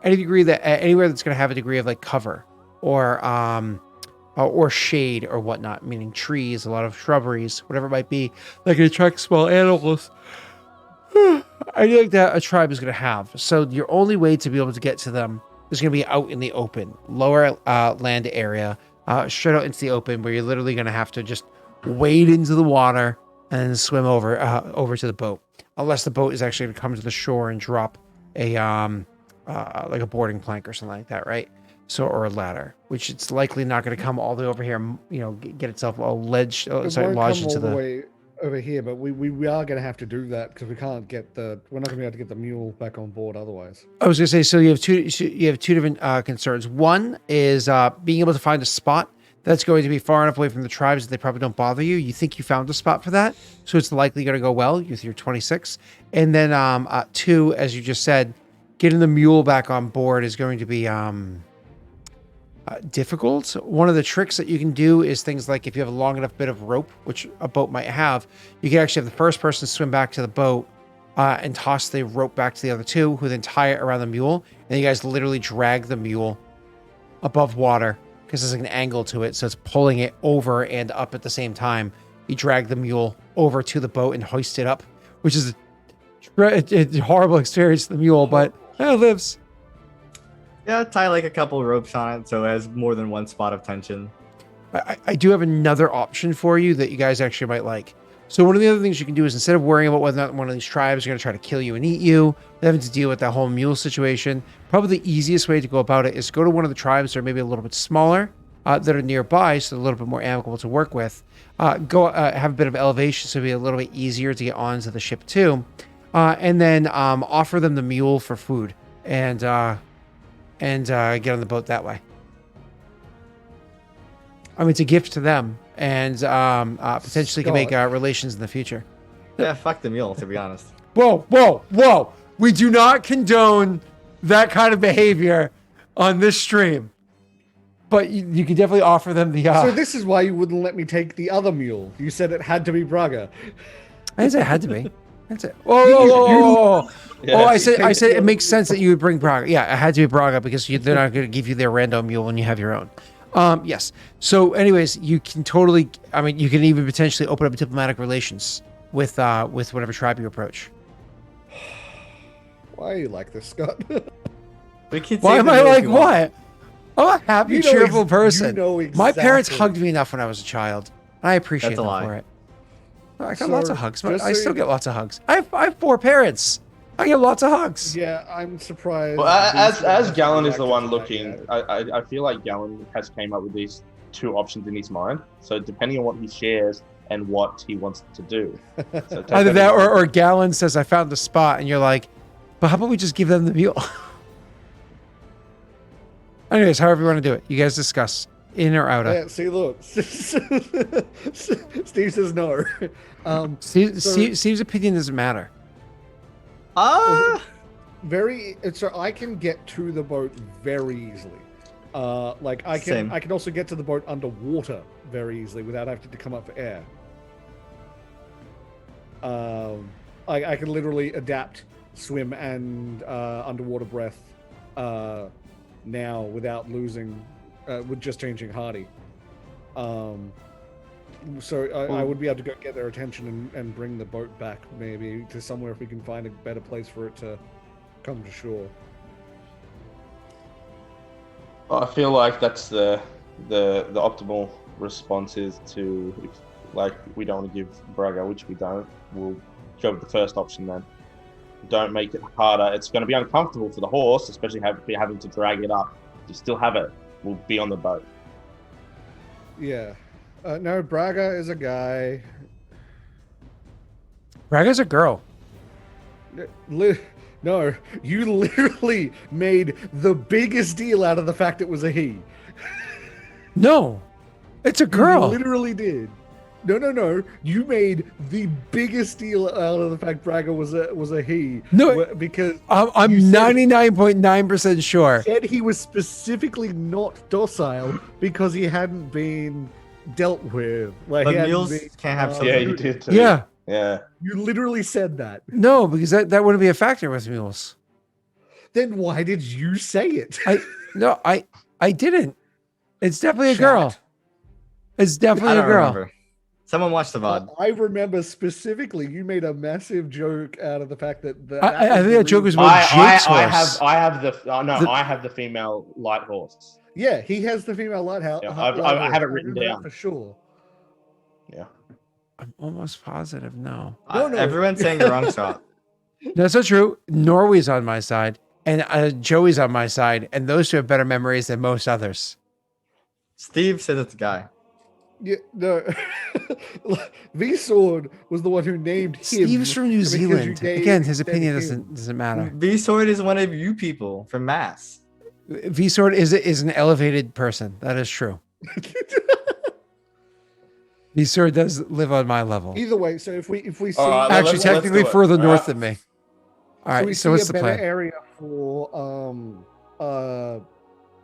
Any degree that anywhere that's going to have a degree of cover or shade or whatnot, meaning trees, a lot of shrubberies, whatever it might be, that can attract small animals. I think that a tribe is going to have. So your only way to be able to get to them is going to be out in the open, lower land area, straight out into the open, where you're literally going to have to just wade into the water and swim over to the boat, unless the boat is actually going to come to the shore and drop a boarding plank or something like that, right? So, or a ladder, which it's likely not going to come all the way over here, get itself all lodged It into won't come all the the. way over here, but we are going to have to do that because we're not going to be able to get the mule back on board otherwise. I was going to say, so you have two different concerns. One is being able to find a spot that's going to be far enough away from the tribes that they probably don't bother you. You think you found a spot for that, so it's likely going to go well with your 26. And then two, as you just said, getting the mule back on board is going to be difficult. One of the tricks that you can do is things like if you have a long enough bit of rope, which a boat might have, you can actually have the first person swim back to the boat and toss the rope back to the other two, who then tie it around the mule, and you guys literally drag the mule above water because there's like an angle to it, so it's pulling it over and up at the same time. You drag the mule over to the boat and hoist it up, which is a horrible experience for the mule, but it lives. Yeah, tie like a couple ropes on it so it has more than one spot of tension. I do have another option for you that you guys actually might like. So one of the other things you can do is, instead of worrying about whether or not one of these tribes are going to try to kill you and eat you, having to deal with that whole mule situation, probably the easiest way to go about it is go to one of the tribes that are maybe a little bit smaller, that are nearby, so they're a little bit more amicable to work with. Go have a bit of elevation, so it'll be a little bit easier to get onto the ship too. And then offer them the mule for food and get on the boat that way. I mean, it's a gift to them, and potentially can make relations in the future. Yeah, fuck the mule, to be honest. Whoa. We do not condone that kind of behavior on this stream. But you can definitely offer them the... So this is why you wouldn't let me take the other mule. You said it had to be Braga. I didn't say it had to be. That's it. Whoa. Yeah. Oh, I said it makes sense that you would bring Braga. Yeah, it had to be Braga because they're not going to give you their random mule when you have your own. Yes. So anyways, you can totally... I mean, you can even potentially open up diplomatic relations with whatever tribe you approach. Why are you like this, Scott? Why am I like what? I'm a happy, cheerful person. My parents exactly. hugged me enough when I was a child. I appreciate That's a them lie. for it. I got So, lots of hugs. just I so still you- get lots of hugs. I have 4 parents. I get lots of hugs. Yeah, I'm surprised. Well, as Vince hasn't Gallon is the reacted one to that looking, yet. I feel like Gallon has came up with these 2 options in his mind. So depending on what he shares and what he wants to do. So take Either in that mind. or Gallon says, I found the spot, and you're like, but how about we just give them the mule? Anyways, however you want to do it. You guys discuss. In or out of. Yeah, see, look. Steve says no. Steve's opinion doesn't matter. Ah, So I can get to the boat very easily. Like I Same. can also get to the boat underwater very easily without having to come up for air. I can literally adapt swim and underwater breath now without losing, with just changing Hardy. So I would be able to go get their attention and bring the boat back maybe to somewhere if we can find a better place for it to come to shore. I feel like that's the optimal response is to, like, we don't want to give Braga, which we don't. We'll go with the first option then. Don't make it harder. It's going to be uncomfortable for the horse, especially having to drag it up. You still have it. We'll be on the boat. Yeah. No, Braga is a guy. Braga's a girl. No, you literally made the biggest deal out of the fact it was a he. No, it's a You girl. literally did. No. You made the biggest deal out of the fact Braga was a he. No, because I'm you said- 99.9% sure. said he was specifically not docile because he hadn't been dealt with. Like, but he hadn't mules been- can't have Yeah, something. you did too. Yeah. Yeah. You literally said that. No, because that wouldn't be a factor with mules. Then why did you say it? I didn't. It's definitely a Chat. girl. It's I definitely a don't girl. remember. Someone watched the VOD. I remember specifically you made a massive joke out of the fact that I think that joke was about Jake's horse. I have the female light horse. Yeah, he has the female lighthouse. Yeah, I have it written remember that down. for sure. Yeah. I'm almost positive. No, No. Everyone's saying the wrong shot. that's not true. Norway's on my side. and Joey's on my side, and those two have better memories than most others. Steve said it's a guy. Yeah, no. V Sword was the one who named him. Steve's from New because you Zealand. gave- Again, his said opinion him. doesn't matter. V Sword is one of you people from Mass. V Sword is an elevated person. That is true. V Sword does live on my level. Either way, so if we see All right, Actually, let's technically do it. further north Alright. than me. All we right, so see what's a the better plan? area for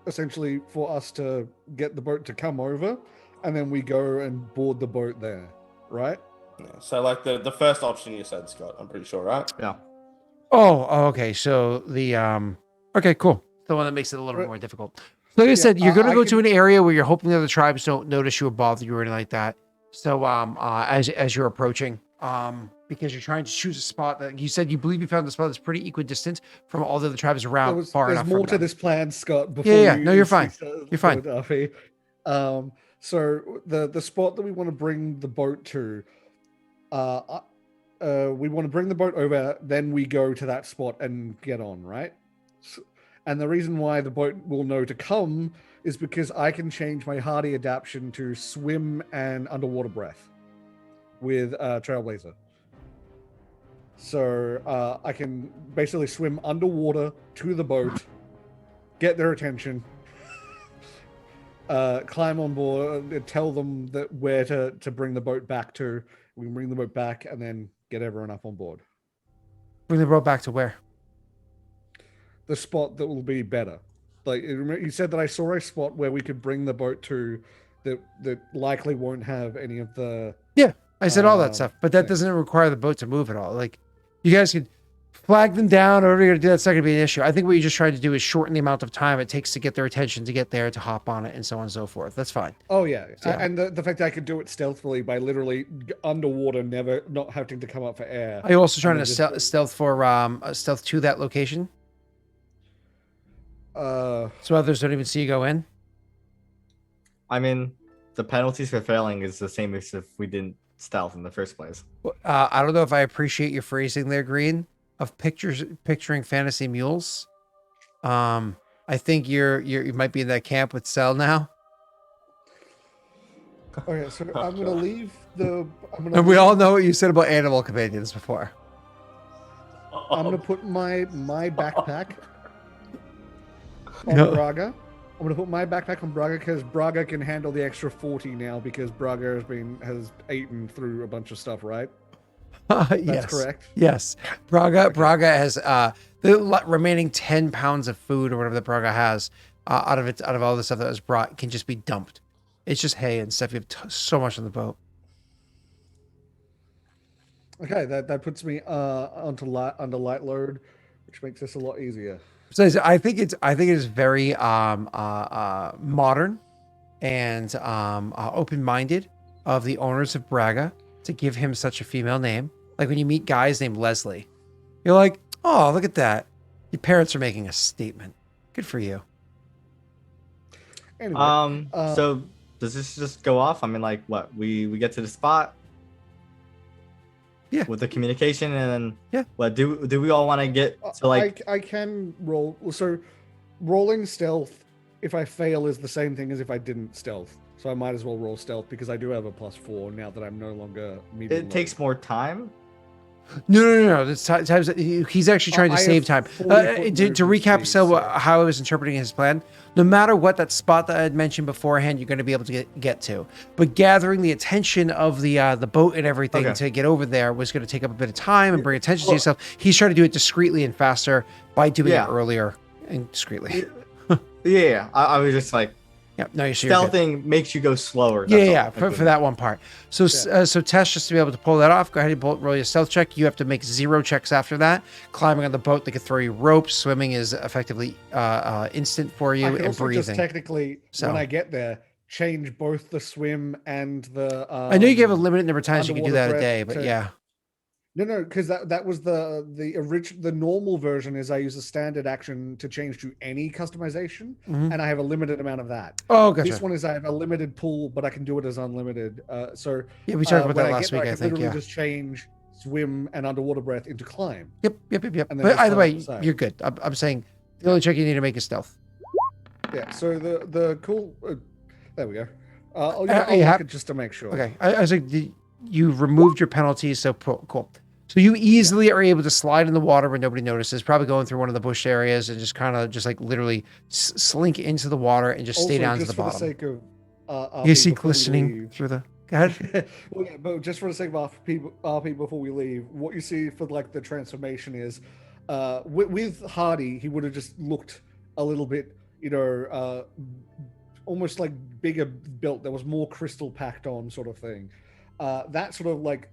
essentially for us to get the boat to come over, and then we go and board the boat there, right? Yeah, so like the first option you said, Scott, I'm pretty sure, right? Yeah. Oh, okay. So the okay, cool. The one that makes it a little Right. more difficult. Like I said, you're gonna I go to can- an area where you're hoping the other tribes don't notice you or bother you or anything like that. So as you're approaching, because you're trying to choose a spot that you said you believe you found the spot that's pretty equidistant from all the other tribes around, far There's enough more from to them. this plan, Scott. Before Yeah. No, you're fine. start You're fine. going, Duffy. So the spot that we want to bring the boat to, we want to bring the boat over, then we go to that spot and get on, right? And the reason why the boat will know to come is because I can change my hardy adaptation to swim and underwater breath with Trailblazer. So I can basically swim underwater to the boat, get their attention, climb on board, tell them that where to bring the boat back to. We can bring the boat back and then get everyone up on board. Bring the boat back to where? The spot that will be better. Like you said that I saw a spot where we could bring the boat to that likely won't have any of the. Yeah, I said all that Um, stuff, but that thing. doesn't require the boat to move at all. Like, you guys could flag them down, or whatever you're gonna do. That's not gonna be an issue. I think what you just tried to do is shorten the amount of time it takes to get their attention, to get there, to hop on it, and so on and so forth. That's fine. Oh yeah, Yeah. and the fact that I could do it stealthily by literally underwater, never not having to come up for air. Are you also trying then to just- stealth for stealth to that location, so others don't even see you go in? I mean, the penalties for failing is the same as if we didn't stealth in the first place. I don't know if I appreciate your phrasing there, Green, of picturing fantasy mules. I think you might be in that camp with Cell now. Okay, so I'm gonna leave the. And we all know what you said about animal companions before. I'm gonna put my backpack on Yeah. Braga. I'm gonna put my backpack on Braga because Braga can handle the extra 40 now because Braga has eaten through a bunch of stuff, right? That's Yes. correct. Yes. Braga has the remaining 10 pounds of food or whatever that Braga has out of all the stuff that was brought can just be dumped. It's just hay and stuff. You have so much on the boat. Okay, that puts me under light load, which makes this a lot easier. So I think it is very modern and open-minded of the owners of Braga to give him such a female name. Like when you meet guys named Leslie, you're like, oh, look at that. Your parents are making a statement. Good for you. Anyway, So does this just go off? I mean, like, what? We get to the spot. Yeah. With the communication, and then Yeah. What do we all want to get to like? I can roll. So rolling stealth, if I fail, is the same thing as if I didn't stealth. So I might as well roll stealth because I do have a +4 now that I'm no longer medium. It takes more time. No. This times he's actually trying to I save have time. 40-foot To movement recap, speed, so so- how I was interpreting his plan. No matter what that spot that I had mentioned beforehand, you're going to be able to get to. But gathering the attention of the boat and everything Okay. to get over there was going to take up a bit of time and bring attention to yourself. He's trying to do it discreetly and faster by doing Yeah. it earlier and discreetly. Yeah. I was just like, Yeah, no, you're good. stealthing makes you go slower. Yeah, that's all. for that one part. So, so Tess, just to be able to pull that off, go ahead and roll your stealth check. You have to make 0 checks after that. Climbing on the boat, they can throw you ropes. Swimming is effectively instant for you, I can and also breathing. just technically, So- when I get there, change both the swim and the. I know you have a limited number of times you can do underwater that a day, breath but to- yeah. No, because that was the normal version is I use a standard action to change to any customization, Mhm. and I have a limited amount of that. Oh, gotcha. This one is I have a limited pool, but I can do it as unlimited. So Yeah, we talked about when that I last get there, week, I can think. literally Yeah. just change swim and underwater breath into climb. Yep. And then But just either climb way, up the side. you're good. I'm saying the only check you need to make is stealth. Yeah. So the cool. There we go. I'll you look have- it just to make sure. Okay. I was like, you removed your penalties, so cool. So you easily are able to slide in the water where nobody notices, probably going through one of the bush areas and just kind of just like literally slink into the water and just stay Also, down to just the for bottom. the sake of You see RP before we glistening leave- through the. Go ahead. well, yeah, but just for the sake of RP before we leave, what you see for like the transformation is, with Hardy, he would have just looked a little bit, almost like bigger built. There was more crystal packed on, sort of thing. That sort of like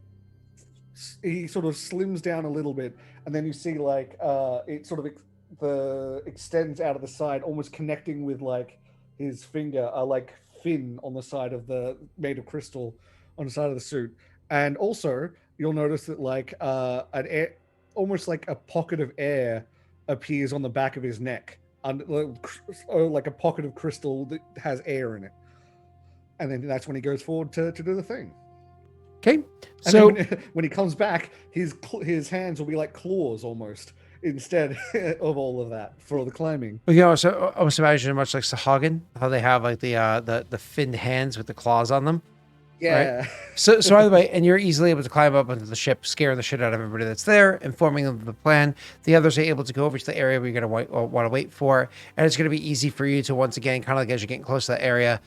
he sort of slims down a little bit, and then you see like it sort of extends out of the side, almost connecting with like his finger, like fin on the side of the made of crystal on the side of the suit. And also you'll notice that like almost like a pocket of air appears on the back of his neck, like a pocket of crystal that has air in it. And then that's when he goes forward to do the thing. Okay. And So then when he comes back, his hands will be like claws almost, instead of all of that for the climbing. you know, so almost imagine much like Sahagin, how they have like the finned hands with the claws on them. Yeah. So either way, and you're easily able to climb up onto the ship, scaring the shit out of everybody that's there, informing them of the plan. The others are able to go over to the area where you're going to want to wait for, and it's going to be easy for you to once again, kind of like as you're getting close to that area,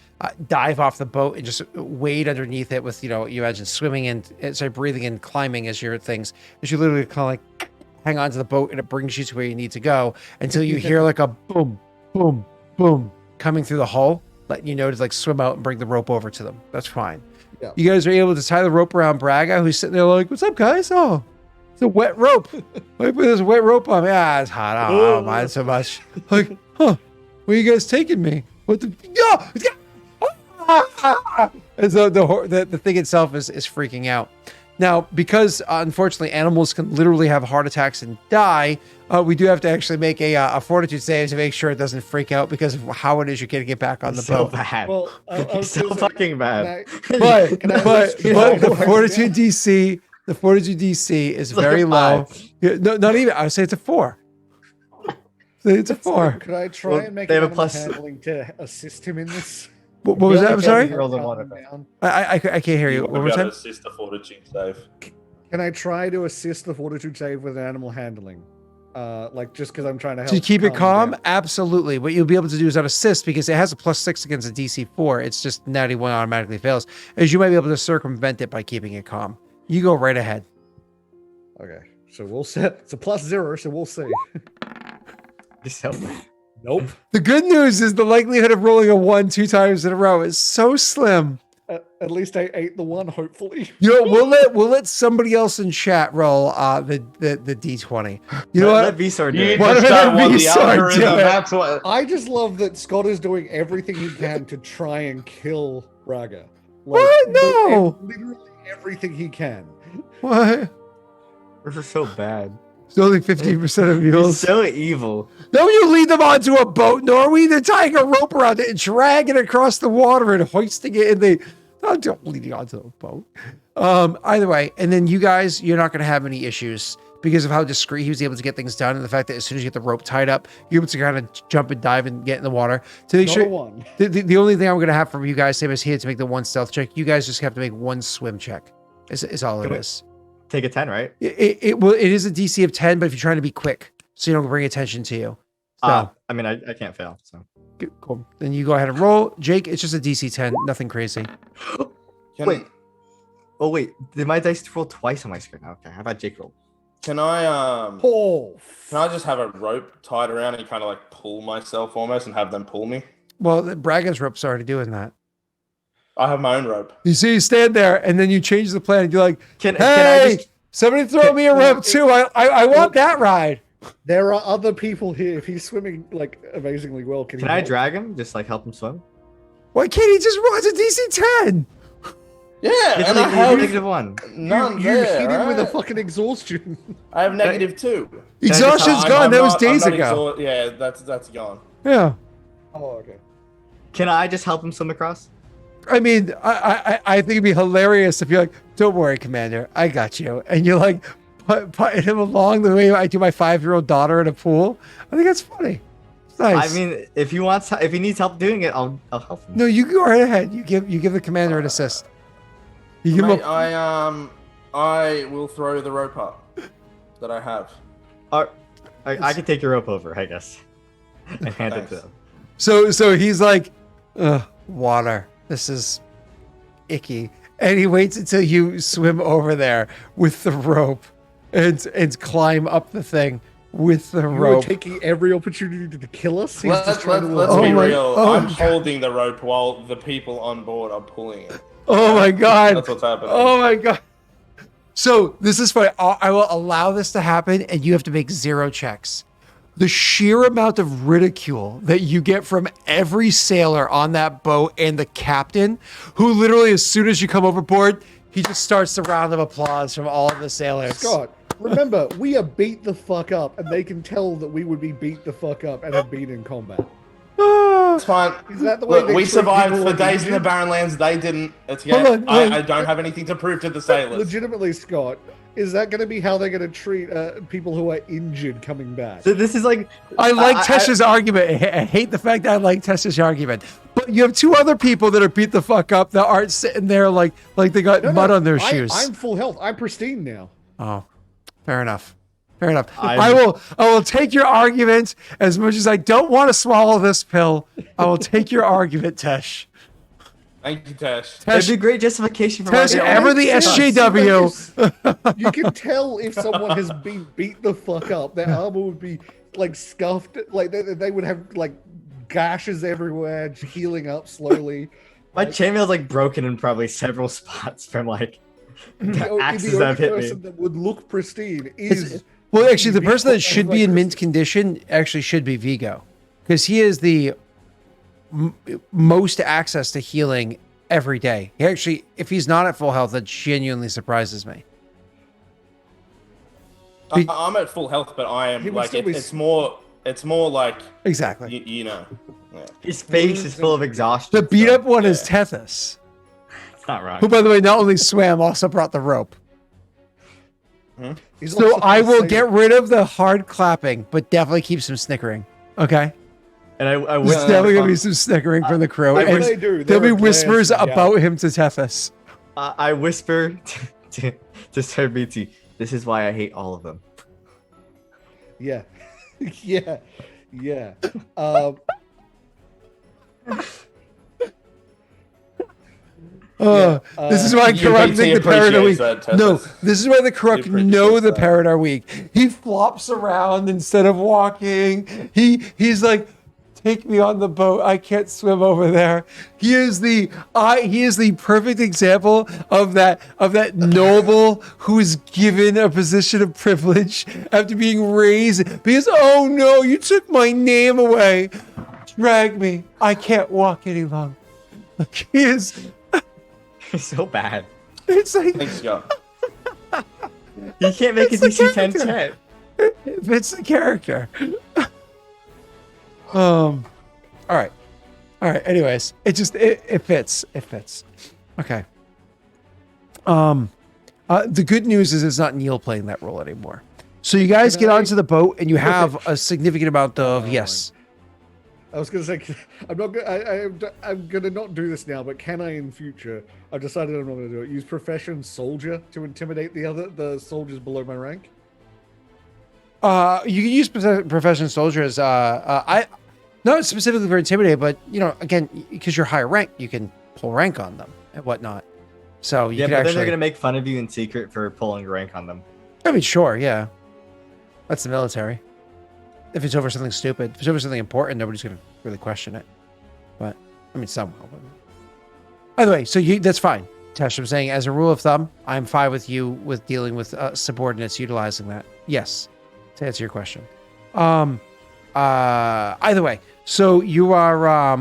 dive off the boat and just wade underneath it with, you imagine swimming and breathing and climbing as your things. As you literally kind of like hang on to the boat and it brings you to where you need to go until you hear like a boom, boom, boom coming through the hull, letting you know to like swim out and bring the rope over to them. That's fine. Yeah. You guys are able to tie the rope around Braga, who's sitting there like, "What's up, guys? Oh, it's a wet rope. Like, put this wet rope on me. Ah, it's hot. I don't mind so much. Like, huh? Where you guys taking me? What the? No! And so the thing itself is freaking out. Now, because unfortunately animals can literally have heart attacks and die, we do have to actually make a fortitude save to make sure it doesn't freak out because of how it is you're going to get back on the so boat. bad. Well, It's so fucking bad. But Can I but just- the fortitude DC is It's like very a low. 5. Yeah, no, not even. I would say it's a 4. Say it's a 4. Could I try Well, and make they have a animal plus- handling to assist him in this? What was that? I'm Yeah, sorry. you rolled a 1. Down. I can't hear you. You One won't more be able time. to assist the fortitude save. Can I try to assist the fortitude save with animal handling? Like just because I'm trying to help. To keep it calm, down. absolutely. What you'll be able to do is not assist because it has a +6 against a DC 4. It's just natty 1 automatically fails. As you might be able to circumvent it by keeping it calm. You go right ahead. Okay, so we'll set. It's a +0, so we'll see. Just help me. Nope. The good news is the likelihood of rolling a 1 2 times in a row is so slim. At least I ate the 1, hopefully. You know, we'll let somebody else in chat roll the D20. You know Let what? Vsor do You it. Why just don't I don't want the restart algorithm. doing it? That's what. I just love that Scott is doing everything he can to try and kill Braga. What? No. Literally everything he can. What? This is so bad. It's only 15% of He's mules. so evil. No, you lead them onto a boat, Norway. They're tying a rope around it and dragging it across the water and hoisting it. And they don't lead you onto a boat. Either way, and then you guys, you're not going to have any issues because of how discreet he was able to get things done, and the fact that as soon as you get the rope tied up, you're able to kind of jump and dive and get in the water. To make Not sure, a 1. the only thing I'm going to have from you guys, same as here, to make the 1 stealth check. You guys just have to make 1 swim check. Is all it Good. is. Take a 10, right? It is a DC of 10, but if you're trying to be quick, so you don't bring attention to you. So, I mean, I can't fail. So cool. Then you go ahead and roll. Jake, it's just a DC 10, nothing crazy. wait. Oh wait, did my dice roll twice on my screen? Okay, how about Jake roll? Can I Oh. can I just have a rope tied around and kind of like pull myself almost and have them pull me? Well, the Braga's rope's already doing that. I have my own rope. You see, you stand there, and then you change the plan. And you're like, Can I "Hey, just somebody throw me a rope too. I want that ride." There are other people here. If he's swimming like amazingly well, can can he I help? drag him? Just like help him swim? Why can't he just roll? It's a DC 10. Yeah, It's and I like have -1. none You there. hit him with a right? fucking exhaustion. I have -2. Exhaustion's I'm gone. I'm That was not- days I'm not ago. yeah, that's gone. Yeah. Oh, okay. Can I just help him swim across? I mean, I think it'd be hilarious if you're like, "Don't worry, Commander, I got you," and you're like putting him along the way I do my 5-year-old daughter in a pool. I think that's funny. It's nice. I mean, if he needs help doing it, I'll help him. No, you go right ahead. You give the commander an assist. You give Mate, him I will throw the rope up that I have. I can take your rope over, I guess, and hand it to him. So he's like, "Ugh, water. This is icky," and he waits until you swim over there with the rope and climb up the thing with the You are rope. taking every opportunity to kill us. He's Let's just trying to Oh be my- real. oh I'm my- holding the rope while the people on board are pulling it. Oh my god! That's what's happening. Oh my god! So this is fine. I will allow this to happen, and you have to make 0 checks. The sheer amount of ridicule that you get from every sailor on that boat and the captain, who literally, as soon as you come overboard, he just starts the round of applause from all of the sailors. Scott, remember, we are beat the fuck up, and they can tell that we would be beat the fuck up and have been in combat. It's fine. Is that the way Look, they we treat survived people for like days in the Indians? Barren Lands. They didn't. It's Hold on, hold on. I don't have anything to prove to the sailors. Legitimately, Scott, is that going to be how they're going to treat people who are injured coming back? So this is like I like Tesh's argument. I hate the fact that I like Tesh's argument. But you have 2 other people that are beat the fuck up that aren't sitting there like they got No, mud no, on their shoes. I'm full health. I'm pristine now. Oh, fair enough. Fair enough. I'm- I will take your argument as much as I don't want to swallow this pill. I will take your argument, Tesh. Thank you, Tash. that'd Tesh, be a great justification for Tesh, my ever the Makes sense. SJW. You can tell if someone has been beat the fuck up. Their armor would be like scuffed. Like they would have like gashes everywhere, healing up slowly. My chainmail's like broken in probably several spots from like the axes the that only have hit person me. that would look pristine is Well, actually, the Be person that fucked should up be like in mint this. condition actually should be Viggo, because he is the most access to healing every day. He actually, if he's not at full health, that genuinely surprises me. I'm at full health, but I He am would like still be- it's more like Exactly. you know. Yeah. His face is full of exhaustion. The beat so up one is yeah. Tethys, It's not wrong. who, by the way, not only swam, also brought the rope. he's So also I will insane. get rid of the hard clapping, but definitely keep some snickering. Okay? And I There's wish definitely going to be some snickering from the crew. I and wish they do. there'll There be are glares whispers to the about him to Tethys. I whisper to Sir BT, this is why I hate all of them. Yeah, yeah. This is why You Karuk BT think the parrot are weak. appreciates that, No, Tethys. this is why the Karuk appreciates know the that. parrot are weak. He flops around instead of walking. He's like, take me on the boat. I can't swim over there. He is the perfect example of that noble who is given a position of privilege after being raised because, oh no, you took my name away. Drag me. I can't walk any longer. Like, he is. It's so bad. It's like Thanks, Scott. He can't make a It's the DC 10 character. check. it fits the character. All right. Anyways, it fits. It fits. Okay. The good news is it's not Neil playing that role anymore. So you guys get onto the boat and you have a significant amount of yes. I was gonna say I'm not. I'm gonna not do this now. But can I in future? I've decided I'm not gonna do it. Use profession soldier to intimidate the soldiers below my rank. You can use professional soldiers. I not specifically for intimidate, but again, because you're higher rank, you can pull rank on them and whatnot. So you Yeah, can but then actually. they're gonna make fun of you in secret for pulling rank on them. I mean, sure, yeah. That's the military. If it's over something stupid, if it's over something important, nobody's going to really question it. But, I mean, some will. Either way, so that's fine. Tesh, I'm saying, as a rule of thumb, I'm fine with you with dealing with subordinates utilizing that. Yes, to answer your question. Either way, so you are,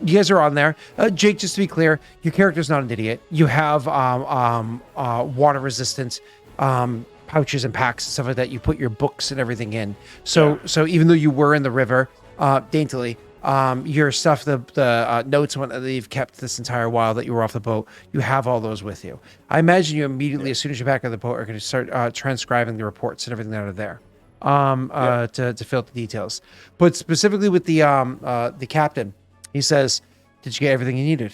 you guys are on there. Jake, just to be clear, your character's not an idiot. You have water resistant pouches and packs and stuff like that. You put your books and everything in. So even though you were in the river daintily, your stuff, the notes and whatnot that you've kept this entire while that you were off the boat, you have all those with you. I imagine you immediately, as soon as you're back on the boat, are going to start transcribing the reports and everything that are there to fill out the details. But specifically with the captain, he says, did you get everything you needed?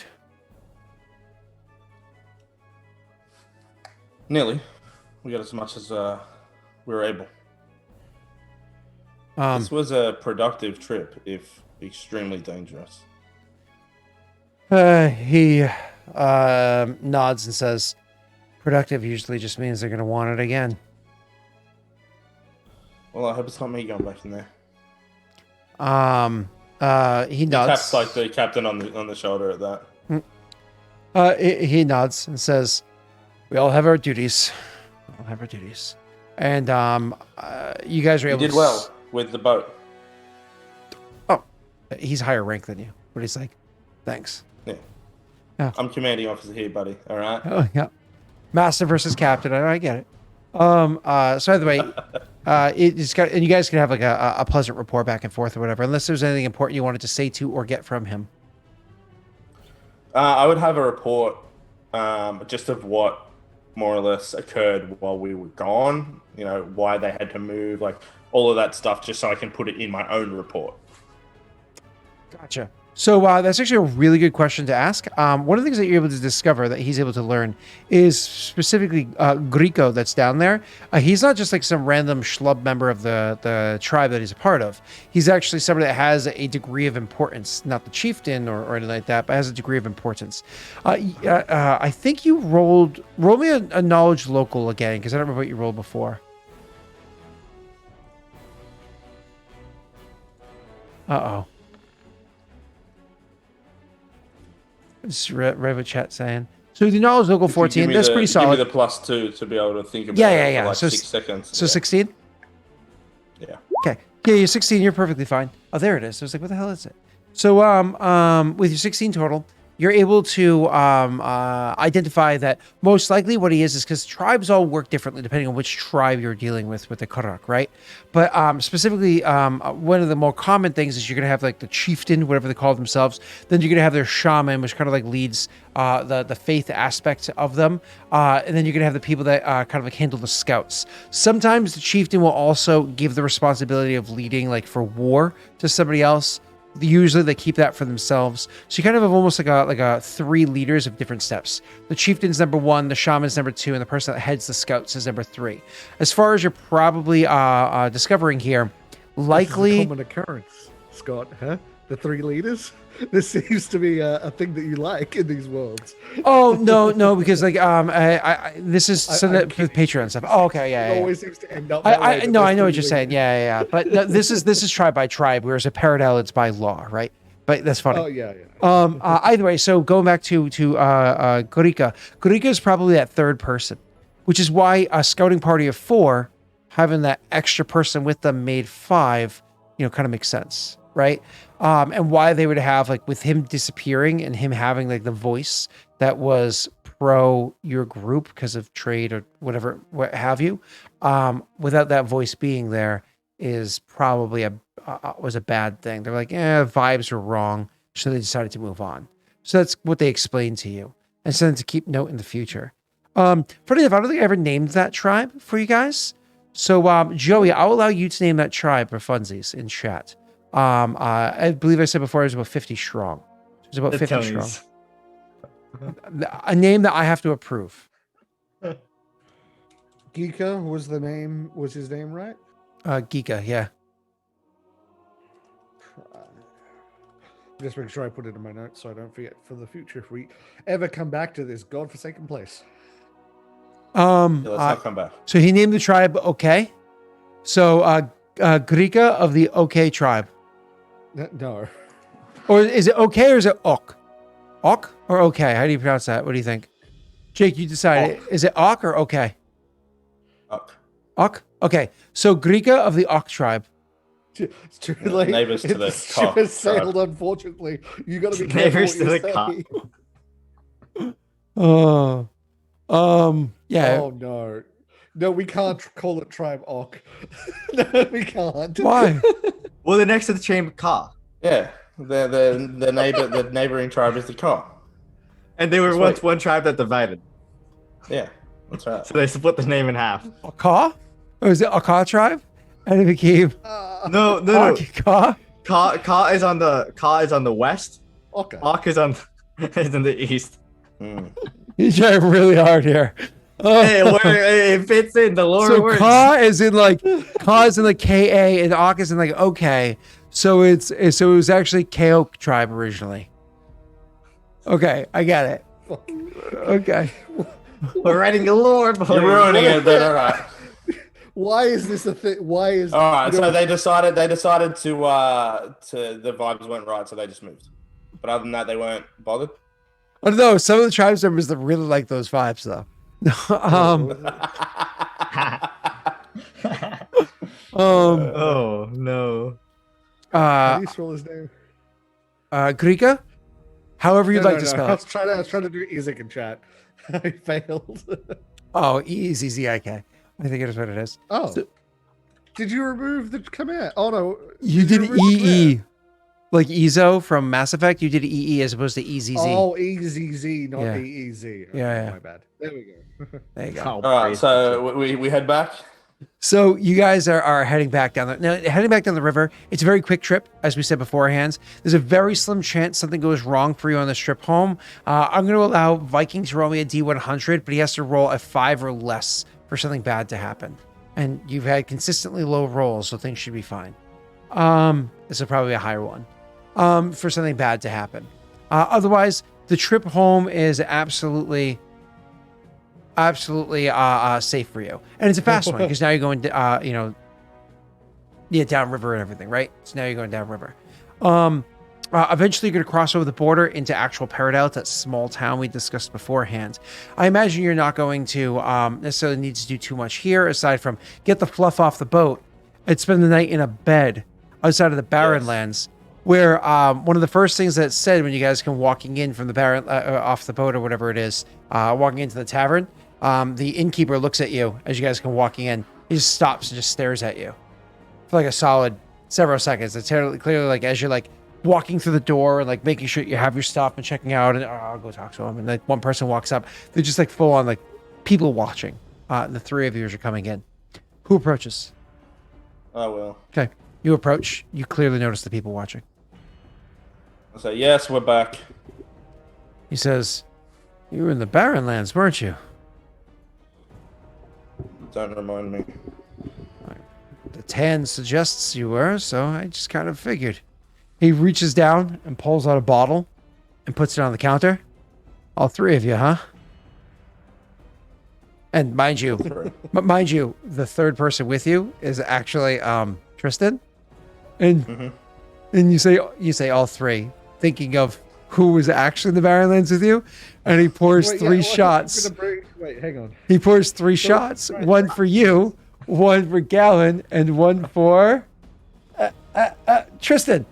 Nearly. We got as much as we were able. This was a productive trip, if extremely dangerous. He nods and says, productive usually just means they're going to want it again. Well, I hope it's not me going back in there. He nods. Taps like the captain on the shoulder at that. He nods and says, we all have our duties. And you guys were able You did well with the boat. Oh, he's higher rank than you. But he's like, thanks. Yeah. I'm commanding officer here, buddy. All right. Oh, yeah. Master versus captain. I get it. So either way, and you guys can have like a pleasant rapport back and forth or whatever, unless there's anything important you wanted to say to or get from him. I would have a report just of what more or less occurred while we were gone, why they had to move, like all of that stuff, just so I can put it in my own report. Gotcha. So that's actually a really good question to ask. One of the things that you're able to discover that he's able to learn is specifically Viggo that's down there. He's not just like some random schlub member of the tribe that he's a part of. He's actually somebody that has a degree of importance, not the chieftain or anything like that, but has a degree of importance. I think you roll me a knowledge local again, because I don't remember what you rolled before. Uh-oh. Just read what chat's saying. So the knowledge local 14, that's pretty solid. Give me the +2 to be able to think about it for like so 6 seconds. So 16? Yeah. Okay. Yeah, you're 16. You're perfectly fine. Oh, there it is. I was like, what the hell is it? So with your 16 total, you're able to identify that most likely what he is because tribes all work differently depending on which tribe you're dealing with the Karak, right? But specifically, one of the more common things is you're going to have like the chieftain, whatever they call themselves. Then you're going to have their shaman, which kind of like leads the faith aspect of them. And then you're going to have the people that kind of like handle the scouts. Sometimes the chieftain will also give the responsibility of leading like for war to somebody else. Usually they keep that for themselves. So you kind of have almost like a 3 leaders of different steps. The chieftain's number 1, the shaman's number 2, and the person that heads the scouts is number 3. As far as you're probably discovering here, likely... This is a common occurrence, Scott, huh? The 3 leaders? This seems to be a thing that you like in these worlds. Oh, no, because like this is so that with Patreon stuff. Oh, okay, yeah. It always seems to end up I know what you're saying. Yeah. But no, this is tribe by tribe, whereas a parallel it's by law, right? But that's funny. Oh yeah. Either way, so going back to Gorika. Gorika is probably that 3rd person, which is why a scouting party of 4 having that extra person with them made 5, kind of makes sense, right? And why they would have like with him disappearing and him having like the voice that was pro your group because of trade or whatever, what have you. Without that voice being there is probably was a bad thing. They're like, vibes were wrong. So they decided to move on. So that's what they explained to you. And so to keep note in the future. Funny enough, I don't think I ever named that tribe for you guys. So Joey, I'll allow you to name that tribe for funsies in chat. I believe I said before it was about 50 strong. It was about 50 strong. A name that I have to approve. Gika was his name, right? Gika, yeah. Just make sure I put it in my notes so I don't forget for the future if we ever come back to this godforsaken place. Let's not come back. So he named the tribe Okay. So Grika of the Okay tribe. No. Or is it Okay or is it Ok? Ok or Okay? How do you pronounce that? What do you think? Jake, you decide. Ok. Is it Ok or Okay? Ok. Ok? Okay. So Grika of the Ok tribe. It's too late. Neighbors to the ship has sailed, unfortunately. You got to be careful Neighbors what to you the say. Yeah. Oh no. No, we can't call it Tribe Ok. No, we can't. Why? Well, they're next to the chamber car. Yeah. The neighboring tribe is the Ka. And they were That's once right. one tribe that divided. Yeah, that's right. So they split the name in half. Aka? Or is it Aka tribe? And it became No, no, no. Aka? Ka is on the west. Okay. Ak is on is in the east. Hmm. You're trying really hard here. Hey, it fits in the lower So words. Ka is in like Ka is in like Ka and Ak is in like okay. So it was actually Ko tribe originally. Okay, I get it. Okay. We're writing a lore, boys. You're ruining it, then. All right. Why is this a thing? Why is? All right. you know- So they decided to the vibes weren't right, so they just moved. But other than that, they weren't bothered. I don't know. Some of the tribes members that really like those vibes though. Oh no. How do you spell his name? Grika? However you'd like to spell I it. was trying to do Isaac in chat. I failed. Oh, E-Z-Z-I-K. I think it is what it is. Oh. So- Did you remove the command? Oh no. You did remove the EE. Like Ezo from Mass Effect, you did EE as opposed to EZZ. Oh, EZZ, not Yeah. EEZ. Okay, Yeah. My bad. There we go. There you go. Oh, All right. So we head back. So you guys are heading back down the river. It's a very quick trip, as we said beforehand. There's a very slim chance something goes wrong for you on this trip home. I'm going to allow Viking to roll me a D100, but he has to roll a 5 or less for something bad to happen. And you've had consistently low rolls, so things should be fine. This will probably be a higher one for something bad to happen. Otherwise, the trip home is absolutely safe for you, and it's a fast one because now you're going downriver and everything, right? So now you're going downriver. Eventually you're going to cross over the border into actual Paradise, that small town we discussed beforehand. I imagine you're not going to necessarily need to do too much here aside from get the fluff off the boat and spend the night in a bed outside of the Barren Lands, where one of the first things that's said when you guys come walking in from the Barren off the boat or whatever it is, walking into the tavern, the innkeeper looks at you as you guys come walking in. He just stops and just stares at you for like a solid several seconds. It's clearly like as you're like walking through the door and like making sure you have your stuff and checking out, and I'll go talk to him. And like one person walks up, they're just like full on like people watching. The three of you as you're coming in. Who approaches? I will. Okay, you approach. You clearly notice the people watching. I say, yes, we're back. He says, "You were in the Barren Lands, weren't you?" Don't remind me. The tan suggests you were, so I just kind of figured. He reaches down and pulls out a bottle and puts it on the counter. All three of you, huh? And mind you, the third person with you is actually Tristan. And and you say all three, thinking of who was actually in the Barren Lands with you, and he pours three shots. Wait, hang on. He pours three shots, one for you, one for Gallon, and one for Tristan.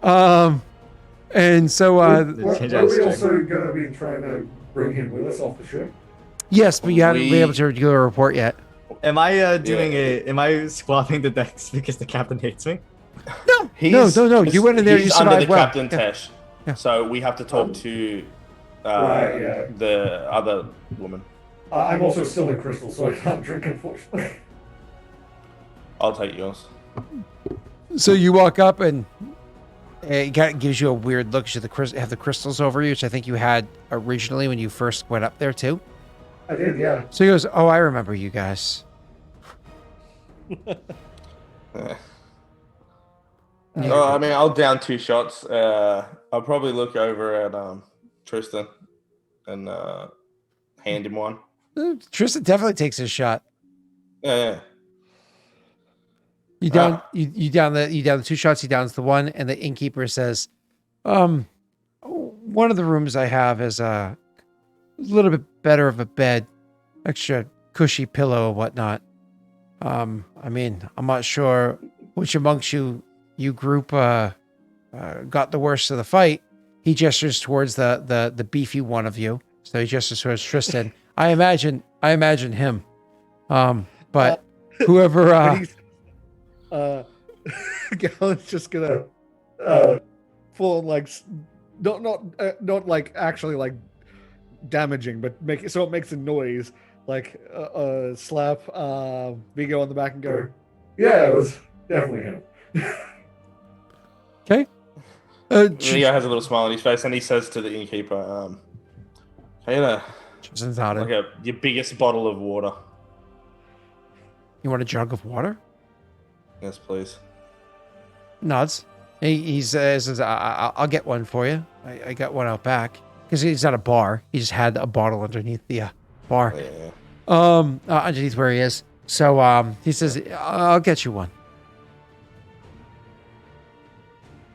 And so Are we also going to be trying to bring him with us off the ship? yes, but you haven't been able to do a report yet. Am I am I squabbling the decks because the captain hates me? No. You went in there. You He's under survived the well. captain, Yeah. Tesh. Yeah. So we have to talk to the other woman. I'm also still in crystal, so I can't drink, unfortunately. I'll take yours. So you walk up and it gives you a weird look. You have the crystals over you, which I think you had originally when you first went up there too. I did, yeah. So he goes, "Oh, I remember you guys." I mean, I'll down 2 shots. I'll probably look over at Tristan and hand him one. Tristan definitely takes his shot. Yeah. You down the 2 shots. He downs the one, and the innkeeper says, "One of the rooms I have is a little bit better of a bed, extra cushy pillow and whatnot. I mean, I'm not sure which amongst you group got the worst of the fight." He gestures towards the beefy one of you. So he gestures towards Tristan. I imagine him. But whoever Gallon's just gonna for like not like actually like damaging, but make it so it makes a noise. Like slap Viggo on the back and go, yeah, it was definitely him. Okay. Viggo has a little smile on his face, and he says to the innkeeper, "Hey there, Tristan's nodding. like your biggest bottle of water." You want a jug of water? Yes, please. Nods. He says, I'll get one for you. I got one out back. Because he's at a bar. He just had a bottle underneath the bar. Yeah. Underneath where he is. So he says, I'll get you one.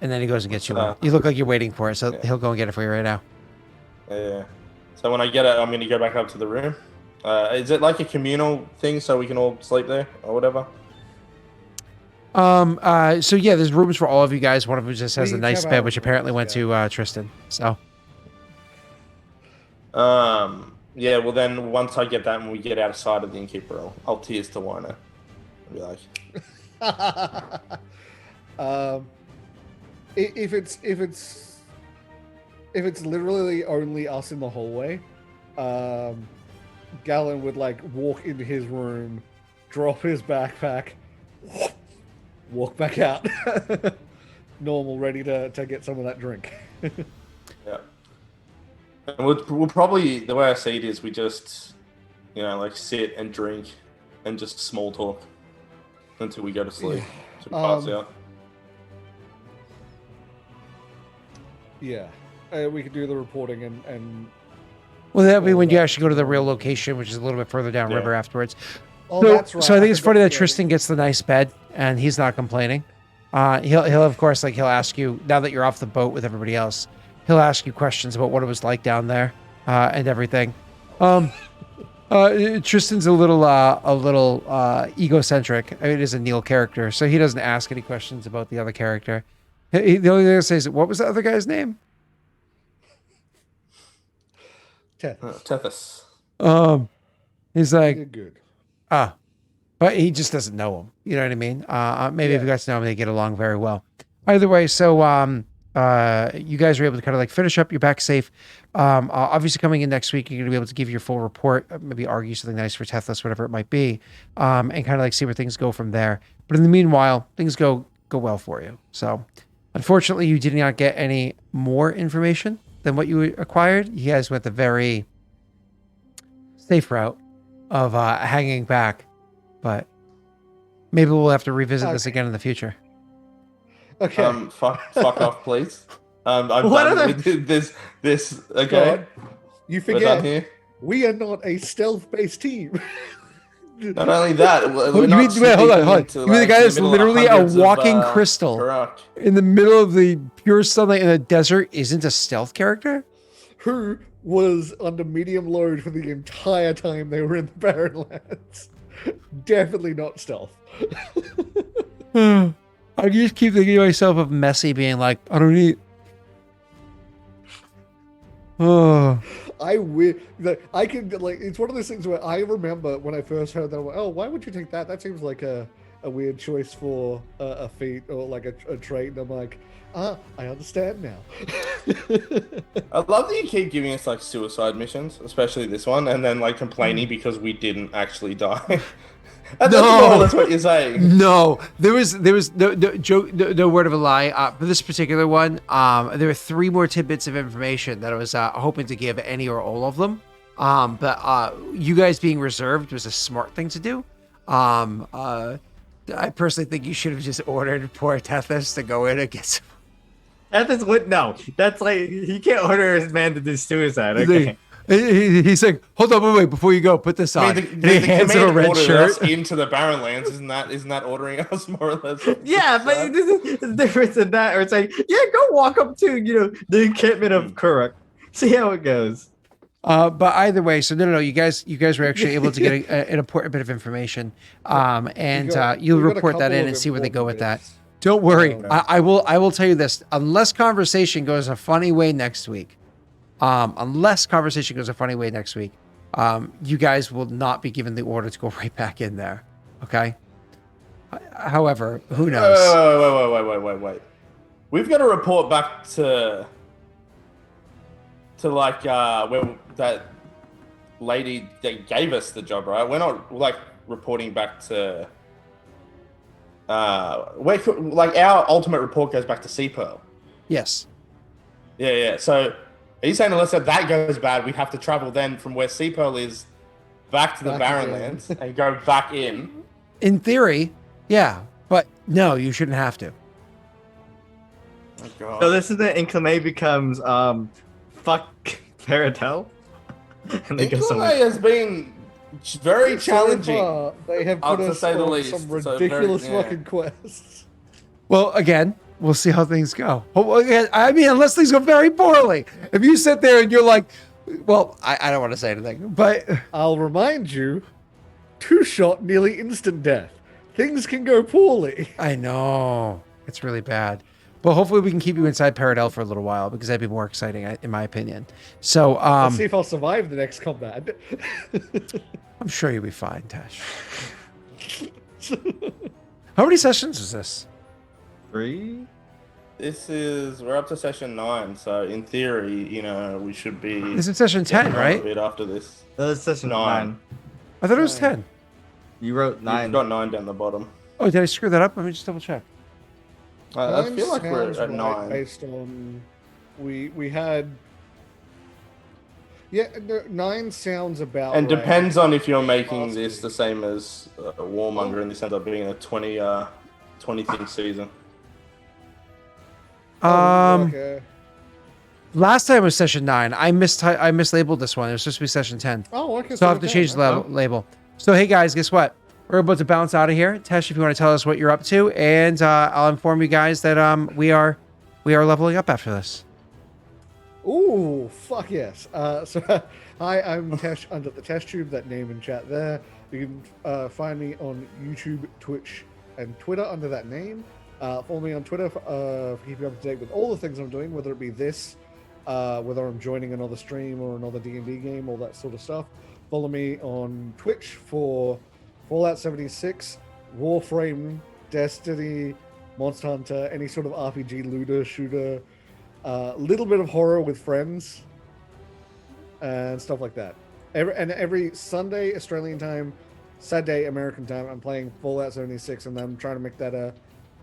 And then he goes and gets you one. You look like you're waiting for it, so he'll go and get it for you right now. Yeah. So when I get it, I'm going to go back up to the room. Is it like a communal thing so we can all sleep there or whatever? So yeah, there's rooms for all of you guys. One of them just has a We nice have bed, our which apparently went rooms, to Tristan. So Yeah, well then once I get that and we get outside of the innkeeper, I'll tears to Winer. I'll be like, If it's literally only us in the hallway, Galen would like walk into his room, drop his backpack, walk back out, normal, ready to get some of that drink. yeah. And we'll probably, the way I see it is we just, like sit and drink and just small talk until we go to sleep. To pass out. Yeah, we could do the reporting and. well, that'll be when you actually go to the real location, which is a little bit further down river afterwards. Oh, So, that's right. so I think it's funny that forgot. Tristan gets the nice bed and he's not complaining. He'll of course he'll ask you now that you're off the boat with everybody else. He'll ask you questions about what it was like down there and everything. Tristan's a little egocentric. I mean, it is a Neil character, so he doesn't ask any questions about the other character. The only thing he says, "What was the other guy's name?" Tethys. He's like, You're good. but he just doesn't know him. You know what I mean? Maybe if you got to know him, they get along very well. Either way, so you guys are able to kind of like finish up. You're back safe. Obviously, coming in next week, you're going to be able to give your full report, maybe argue something nice for Tethys, whatever it might be, and kind of like see where things go from there. But in the meanwhile, things go well for you. So, unfortunately, you did not get any more information than what you acquired. You guys went the very safe route of hanging back, but maybe we'll have to revisit this again in the future. Okay. Fuck off, please. I'm What done are with this. Okay, God, you we're done forget here. we are not a stealth-based team. Not only that, we're You not mean, wait, hold on. into, You mean the guy in that's middle of literally a hundreds of, walking crystal correct. in the middle of the pure sunlight in a desert isn't a stealth character? Who was under medium load for the entire time they were in the Barren Lands. Definitely not stealth. I just keep thinking to myself of Messi being like, I don't eat. Oh, I can like it's one of those things where I remember when I first heard that, I'm like, oh, why would you take that? That seems like a weird choice for a feat or like a trait. And I'm like, I understand now. I love that you keep giving us like suicide missions, especially this one, and then like complaining because we didn't actually die. That's more or less what you're saying. No, there was no word of a lie. For this particular one, there were 3 more tidbits of information that I was hoping to give any or all of them. But you guys being reserved was a smart thing to do. I personally think you should have just ordered poor Tethys to go in and get some. Tethys would no. That's like he can't order his man to do suicide. Okay. He's like, hold on, wait, before you go, put this on. The And he hands him a command red ordered shirt. us into the Barren Lands. Isn't that ordering us more or less? Yeah, but there's a difference in that. Or it's like, yeah, go walk up to the encampment of Kuruk, see how it goes. But either way, so no, you guys were actually able to get an important bit of information, and you'll we got a report that couple in of and see where they go with that. important Don't worry, Okay. I will tell you this: unless conversation goes a funny way next week, you guys will not be given the order to go right back in there. Okay. However, who knows? Wait. we've got to report back to like where that lady that gave us the job, right? We're not like reporting back to like our ultimate report goes back to Sea Pearl. Yes. Yeah. So are you saying unless that goes bad, we have to travel then from where Sea Pearl is back to the Barrenlands and go back in? In theory, yeah, but no, you shouldn't have to. Oh, God. So this is the Inclime becomes fuck Paradel. And they go Inclime somewhere. has been very challenging. So far, they have put to us say the on least. some So ridiculous very- yeah. fucking quests. Well, again, we'll see how things go. I mean, unless things go very poorly. If you sit there and you're like, well, I don't want to say anything, but I'll remind you, 2-shot, nearly instant death. Things can go poorly. I know it's really bad. But hopefully we can keep you inside Paradel for a little while because that'd be more exciting, in my opinion. So Let's see if I'll survive the next combat. I'm sure you'll be fine, Tash. How many sessions is this? 3? We're up to session 9, so in theory, we should be. This is session 10, getting on right? A bit after this. That's session 9. 9. I thought it was 10. You wrote You've 9. got 9 down the bottom. Oh, did I screw that up? Let me just double check. I feel like we're Sounds at right 9. based on we had. Yeah, 9 sounds about. And right. depends on if you're making Last this week. the same as Warmonger, and this ends up being a 20 thing season. Okay. Last time was session 9. I mislabeled this one. It was supposed to be session 10. Oh, okay. So I have to change the label. So hey guys, guess what? We're about to bounce out of here. Tesh, if you want to tell us what you're up to, and I'll inform you guys that we are leveling up after this. Ooh, fuck yes. So, hi, I'm Tesh under the test tube, that name in chat there. You can find me on YouTube, Twitch, and Twitter under that name. Follow me on Twitter for keep you up to date with all the things I'm doing, whether it be this, whether I'm joining another stream or another D&D game, all that sort of stuff. Follow me on Twitch for Fallout 76, Warframe, Destiny, Monster Hunter, any sort of RPG, looter, shooter, little bit of horror with friends, and stuff like that. Every Sunday Australian time, Saturday American time, I'm playing Fallout 76, and I'm trying to make that a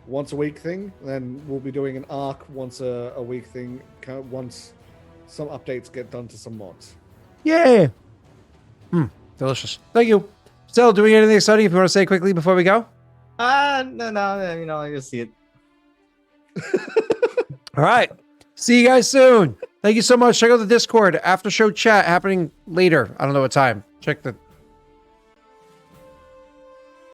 once a week thing. Then we'll be doing an arc once a week thing once some updates get done to some mods. Yay! Delicious. Thank you. Still doing anything exciting? If you want to say quickly before we go. No, I just see it. All right. See you guys soon. Thank you so much. Check out the Discord after show chat happening later. I don't know what time. Check the